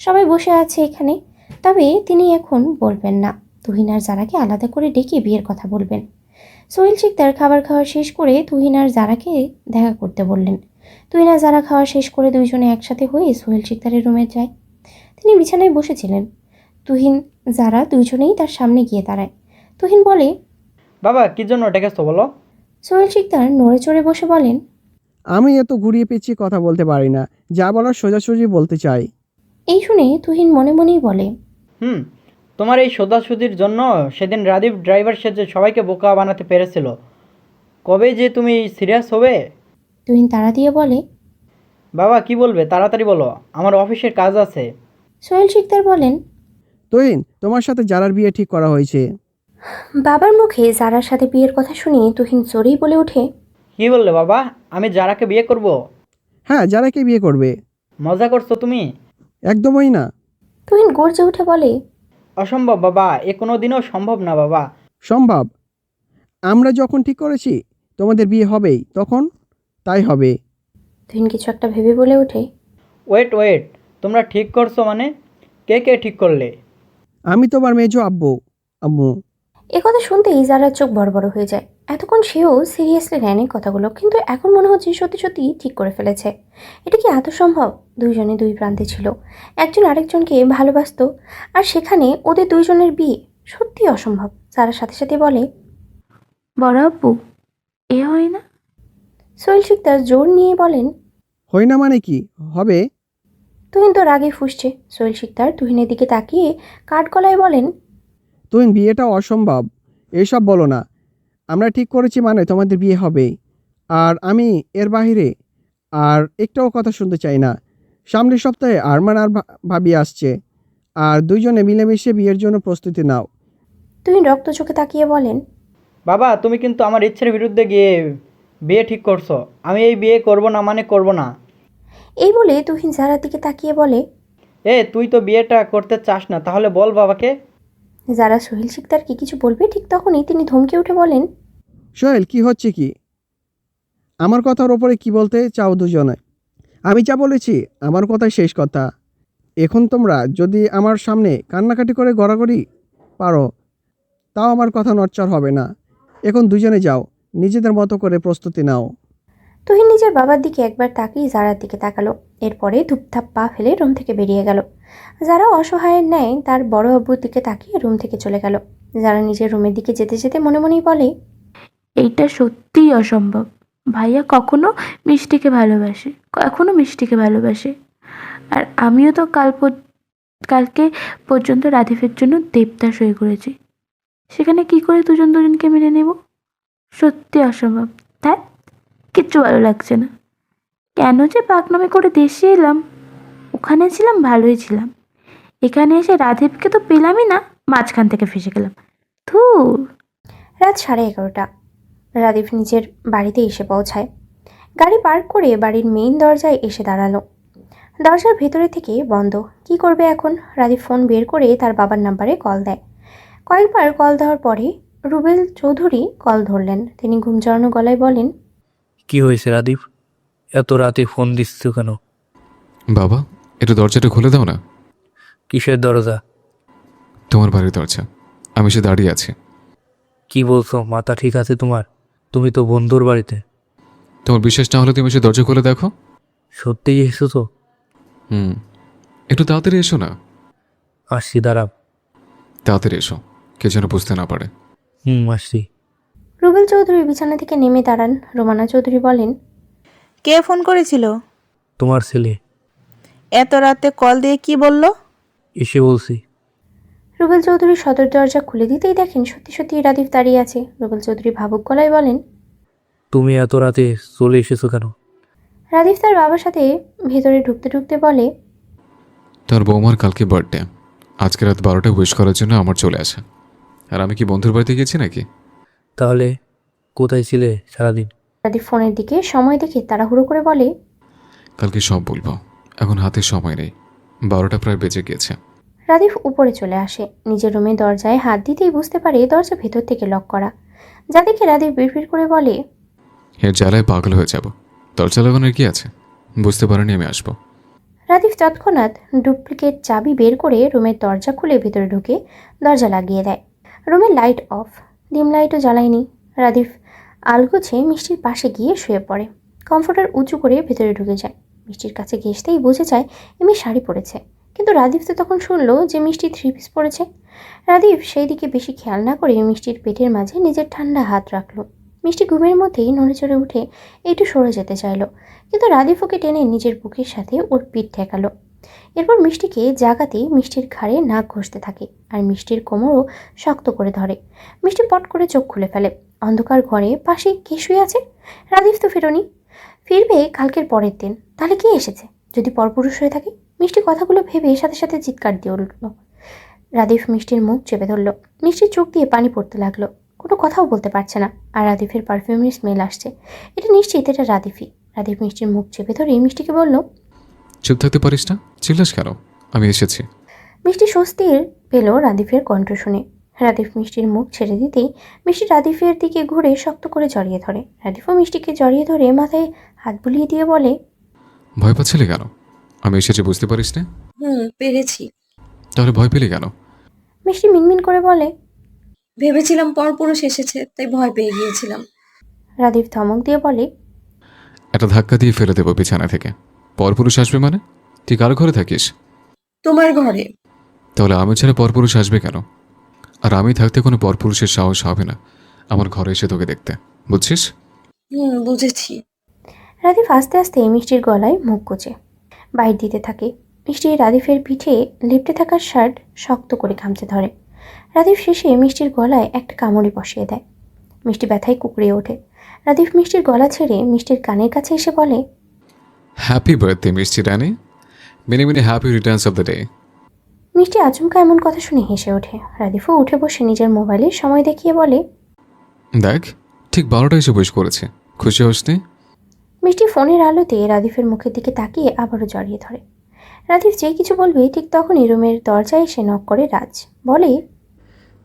সবাই বসে আছে এখানে, তবে তিনি এখন বলবেন না। তুহিন আর জারাকে আলাদা করে ডেকে বিয়ের কথা বলবেন। সোহেল শিকদার খাবার খাওয়া শেষ করে তুহিন আর জারাকে দেখা করতে বললেন। তুহিন আর জারা খাওয়া শেষ করে দুইজনে একসাথে হয়ে সোহেল শিকদারের রুমে যায়। তিনি বিছানায় বসেছিলেন। তুহিন জারা দুইজনেই তার সামনে গিয়ে দাঁড়ায়। তুহিন বলে, বাবা কি জন্য ডেকেছো বলো? সোহেল শিকদার নড়ে চড়ে বসে বলেন, আমি এত ঘুরিয়ে পেঁচিয়ে কথা বলতে পারি না, যা বলার সোজাসুজি বলতে চাই। এই শুনে তুহিন মনে মনেই বলে, তোমার এই সোজাসুজির জন্য সেদিন রাদীপ ড্রাইভার সেজে সবাইকে বোকা বানাতে পেরেছিল। কবে যে তুমি সিরিয়াস হবে? তুহিন তাড়া দিয়ে বলে, বাবা কি বলবে তাড়াতাড়ি বলো, আমার অফিসের কাজ আছে। সোহেল শিকদার বলেন, তুহিন, তোমার সাথে যারার বিয়ে ঠিক করা হয়েছে। বাবার মুখে জারার সাথে বিয়ের কথা শুনে তুহিন জোরেই বলে ওঠে, কি বললে বাবা? আমি যারাকে বিয়ে করব? হ্যাঁ, যারাকে বিয়ে করবে। মজা করছো তুমি? একদমই না। তুহিন গর্জে উঠে বলে, অসম্ভব বাবা, এ কোনো দিনও সম্ভব না বাবা। সম্ভব। আমরা যখন ঠিক করেছি তোমাদের বিয়ে হবেই, তখন তাই হবে। তুহিন কিছু একটা ভেবে বলে ওঠে, ওয়েট, তোমরা ঠিক করছো মানে? কে কে ঠিক করলে? আমি তোমার মেজো আম্মু। একথা শুনতেই জারার চোখ বড় বড় হয়ে যায়। এতক্ষণ সেও সিরিয়াসলি নেয়নি কথাগুলো, কিন্তু এখন মনে হচ্ছে সত্যি সত্যি ঠিক করে ফেলেছে। এটা কি এত সম্ভব? দুইজনে দুই প্রান্তে ছিল, একজন আরেকজনকে ভালোবাসতো, আর সেখানে ওদের দুইজনের বিয়ে সত্যি অসম্ভব। জারার সাথে সাথে বলে, বড় আব্বু, এ হয় না? সোহেল শিকদার জোর নিয়ে বলেন, হয় না মানে কি হবে? তুহিন তো রাগে ফুঁসছে। সোহেল শিকদার তুহিনের দিকে তাকিয়ে কাঠ গলায় বলেন, তুহিন, বিয়েটা অসম্ভব এসব বলো না। আমরা ঠিক করেছি মানে তোমাদের বিয়ে হবে, আর আমি এর বাইরে আর একটাও কথা শুনতে চাই না। সামনের সপ্তাহে আরমান আর ভাবি আসছে, আর দুইজনে মিলেমিশে বিয়ের জন্য প্রস্তুতি নাও। তুহিন রক্ত চোখে তাকিয়ে বলেন, বাবা তুমি কিন্তু আমার ইচ্ছের বিরুদ্ধে গিয়ে বিয়ে ঠিক করছো। আমি এই বিয়ে করব না মানে করব না। এই বলে তুহিন জারার দিকে তাকিয়ে বলে, তুই তো বিয়েটা করতে চাস না, তাহলে বল বাবাকে। যারা সোহেল শিকদারকে কিছু বলবে ঠিক তখনই তিনি ধমকে উঠে বলেন, সোহেল, কি হচ্ছে কি? আমার কথার ওপরে কি বলতে চাও দুজনে? আমি যা বলেছি আমার কথাই শেষ কথা। এখন তোমরা যদি আমার সামনে কান্নাকাটি করে গড়াগড়ি পারো, তাও আমার কথা নড়চড় হবে না। এখন দুজনে যাও, নিজেদের মতো করে প্রস্তুতি নাও। তুহিন নিজের বাবার দিকে একবার তাকিয়ে জারার দিকে তাকালো। এরপরে ধুপধাপ পা ফেলে রুম থেকে বেরিয়ে গেল। যারা অসহায়ের ন্যায় তার বড় আব্বুর দিকে তাকিয়ে রুম থেকে চলে গেল। যারা নিজের রুমের দিকে যেতে যেতে মনে মনেই বলে, এইটা সত্যিই অসম্ভব। ভাইয়া কখনো মিষ্টিকে ভালোবাসে, এখনো মিষ্টিকে ভালোবাসে। আর আমিও তো কালকে পর্যন্ত রাধিফের জন্য দেবদাস হয়ে ঘুরেছি। সেখানে কি করে দুজন দুজনকে মেনে নেব? সত্যি অসম্ভব। তাই কিচ্ছু ভালো লাগছে না। কেন যে পাকনামি করে দেশে এলাম? ওখানে ছিলাম ভালোই ছিলাম, এখানে এসে রাধিফকে তো পেলামই না, মাঝখান থেকে ফেসে গেলাম। ধুর। রাত 11:30। রাদিফ নিজের বাড়িতে এসে পৌঁছায়। গাড়ি পার্ক করে বাড়ির মেইন দরজায় এসে দাঁড়ালো। দরজার ভেতরে থেকে বন্ধ। কি করবে এখন? রাদিফ ফোন বের করে তার বাবার নাম্বারে কল দেয়। কয়েকবার কল দেওয়ার পরে রুবেল চৌধুরী কল ধরলেন। তিনি ঘুম জড়ানো গলায় বলেন, কি হয়েছে রাদীপ, এত রাতে ফোন দিচ্ছ কেন? বাবা, একটু দরজাটা খুলে দাও না। কিসের দরজা? তোমার বাড়ির দরজা। আমি সে দাঁড়িয়ে আছি। কি বলছো? মাথা ঠিক আছে তোমার? তুমি তো বন্ধুর বাড়িতে। তোমার বিশ্বাস না হলে তুমি সে দরজা খুলে দেখো। সত্যিই এসেছো? একটু তাড়াতাড়ি এসো না। আসছি, দাঁড়াও। তাড়াতাড়ি এসো, কে যেন বুঝতে না পারে। আসছি। রুবেল চৌধুরী বিছানা থেকে নেমে দাঁড়ান। রোমানা চৌধুরী বলেন, কে ফোন করেছিল? তোমার ছেলে। এত রাতে কল দিয়ে কি বলল? এসে বলছি। রুবেল চৌধুরী সদর দরজা খুলে দিতেই দেখেন সত্যি সত্যি রাদিফ দাঁড়িয়ে আছে। রুবেল চৌধুরী ভাবুক গলায় বলেন, তুমি এত রাতে চলে এসেছো কেন? রাদিফ তার বাবার সাথে ভেতরে ঢুকতে ঢুকতে বলে, তার বৌমার কালকে বার্থডে, আজকে রাত 12টা উইশ করার জন্য আমার চলে আসা। আর আমি কি বন্ধুর বাড়িতে গেছি নাকি? তাহলে কোথায় ছিলে সারাদিন? রাদিফ ফোনের দিকে সময় দেখে তাড়াহুড়ো করে বলে, কালকে সব বলবো, এখন হাতে সময় নেই। 12টা প্রায় বেজে গিয়েছে। রাদিফ উপরে চলে আসে। নিজের রুমে দরজায় হাত দিতেই বুঝতে পারে দরজা ভেতর থেকে লক করা। যা দেখে রাদিফ বিড়বিড় করে বলে, এর জ্বালায় পাগল হয়ে যাব। দরজা লাগানোর কি আছে? বুঝতে পারিনি আমি আসবো। রাদিফ তৎক্ষণাৎ ডুপ্লিকেট চাবি বের করে রুমের দরজা খুলে ভেতরে ঢুকে দরজা লাগিয়ে দেয়। রুমের লাইট অফ, ডিম লাইটও জ্বালায়নি। রাদিফ আলগোছে মিষ্টির পাশে গিয়ে শুয়ে পড়ে। কমফোর্টার উঁচু করে ভেতরে ঢুকে যায়। মিষ্টির কাছে ঘেঁষতেই বোঝা যায় এমনি শাড়ি পরেছে, কিন্তু রাদিফ তো তখন শুনলো যে মিষ্টি 3 পিস পরেছে। রাদিফ সেই দিকে বেশি খেয়াল না করে মিষ্টির পেটের মাঝে নিজের ঠান্ডা হাত রাখলো। মিষ্টি ঘুমের মধ্যেই নড়ে চড়ে উঠে একটু সরে যেতে চাইলো, কিন্তু রাদিফ ওকে টেনে নিজের বুকের সাথে ওর পিঠ ঠেকালো। এরপর মিষ্টিকে জাগাতেই মিষ্টির ঘাড়ে নাক ঘষতে থাকে আর মিষ্টির কোমরও শক্ত করে ধরে। মিষ্টি পট করে চোখ খুলে ফেলে। অন্ধকার ঘরে পাশে কে শুয়ে আছে? রাদিফ তো ফেরোনি। ফিরবে কালকের পরের দিন। তাহলে কে এসেছে? যদি পরপুরুষ হয়ে থাকে? মিষ্টি কথাগুলো ভেবে সাথে সাথে চিৎকার দিয়ে উঠল। রাদিফ মিষ্টির মুখ চেপে ধরল। মিষ্টির চোখ দিয়ে পানি পড়তে লাগলো। কোনো কথাও বলতে পারছে না। আর রাদিফের পারফিউমের স্মেল আসছে। এটা নিশ্চিত এটা রাদিফই। রাদিফ মিষ্টির মুখ চেপে ধরে মিষ্টিকে বলল, চুপ থাকতে পারিস না? চিল্লাস কেন? আমি এসেছি। মিষ্টি স্বস্তির পেল রাদিফের কণ্ঠ শুনে। রাদিফ মিষ্টির মুখ ছেড়ে দিতেই মিষ্টি রাদিফের দিকে ঘুরে শক্ত করে জড়িয়ে ধরে। রাদিফও মিষ্টিকে জড়িয়ে ধরে মাথায় হাত বুলিয়ে দিয়ে বলে, ভয় পাচ্ছিলে কেন? আমি এসেছি বুঝতে পারিস না? পেরেছি। তাহলে ভয় পেলি কেন? মিষ্টি মিনমিন করে বলে, ভেবেছিলাম পরপুরুষ এসেছে, তাই ভয় পেয়ে গিয়েছিলাম। রাদিফ ধমক দিয়ে বলে, একটা ধাক্কা দিয়ে ফেলে দেবো বিছানা থেকে। পরপুরুষ আসবে মানে? তুই কার ঘরে থাকিস? তোমার ঘরে। তাহলে আমি ছাড়া পরপুরুষ আসবে কেন? আর আমি থাকতে কোনো পরপুরুষের সাহস হবে না আমার ঘরে এসে তোকে দেখতে, বুঝছিস? বুঝেছি। রাদিফ আস্তে আস্তে মিষ্টির গলায় মুখ গুজে বাইর দিতে থাকে। মিষ্টি রাদিফের পিঠে লেপটে থাকা শার্ট শক্ত করে খামচে ধরে। রাদিফ শেষে মিষ্টির গলায় একটা কামড়ি বসিয়ে দেয়। মিষ্টি ব্যথায় কুকড়িয়ে ওঠে। রাদিফ মিষ্টির গলা ছেড়ে মিষ্টির কানের কাছে এসে বলে, হ্যাপি বার্থডে মিষ্টি রানী, many many happy returns of the day. মিষ্টি আচমকা এমন কথা শুনে হেসে ওঠে। রাদিফও উঠে বসে নিজের মোবাইলে সময় দেখিয়ে বলে, দেখ, ঠিক 12টা এসে বয়স করেছে। খুশি হসনি? মিষ্টি ফোনের আলোতে রাদিফের মুখের দিকে তাকিয়ে আবারও জড়িয়ে ধরে। রাদিফ যে কিছু বলবে ঠিক তখনই রুমের দরজায় এসে নক করে রাজ। বলে,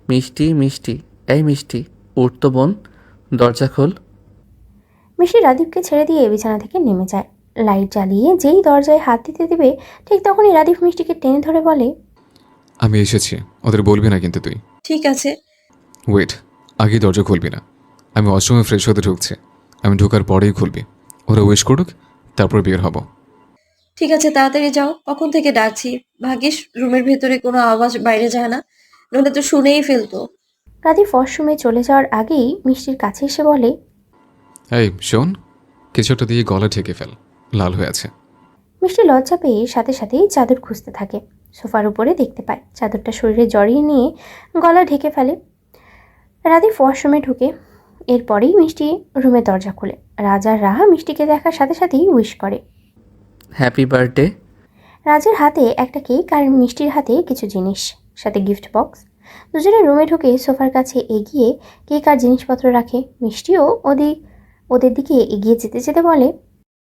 মিষ্টি মিষ্টি, এই মিষ্টি, উঠ তো বোন, দরজা খোল। মিষ্টি রাদিফকে ছেড়ে দিয়ে বিছানা থেকে নেমে যায়। লাইট জ্বালিয়ে যেই দরজায় হাত দিতে দেবে ঠিক তখনই রাদিফ মিষ্টিকে টেনে ধরে বলে, আমি এসেছি, ওদের বলবি না কিন্তু তুই। ঠিক আছে। ওয়েট, আগে দরজা খুলবি না। আমি ওয়াশরুমে ফ্রেশ হতে ঢুকছি, আমি ঢোকার পরেই খুলবি। ওরা উইশ করুক, তারপর বের হব। ঠিক আছে, তাড়াতাড়ি যাও। কখন থেকে ডাকছি, ভাগ্যিস রুমের ভেতরে কোনো আওয়াজ বাইরে যায় না, নইলে তো শুনেই ফেলতো। রাদীপ ওয়াশরুমে চলে যাওয়ার আগেই মিষ্টির কাছে এসে বলে, এই শোন, কিছু একটা দিয়ে গলা ঢেকে ফেল, লাল হয়ে আছে। মিষ্টি লজ্জা পেয়ে সাথে সাথেই চাদর খুঁজতে থাকে। সোফার উপরে দেখতে পায় চাদরটা শরীরে জড়িয়ে নিয়ে গলা ঢেকে ফেলে। রাদীপ ওয়াশরুমে ঢুকে, এরপরেই মিষ্টি রুমের দরজা খোলে। রাজা আর রাহা মিষ্টিকে দেখার সাথে সাথেই উইশ করে। Happy birthday. রাজের হাতে একটা কেক আর মিষ্টির হাতে কিছু জিনিস, সাথে গিফট বক্স। দুজনে রুমে ঢুকে সোফার কাছে এগিয়ে কেক আর জিনিসপত্র রাখে। মিষ্টিও ওদের দিকে এগিয়ে যেতে যেতে বলে,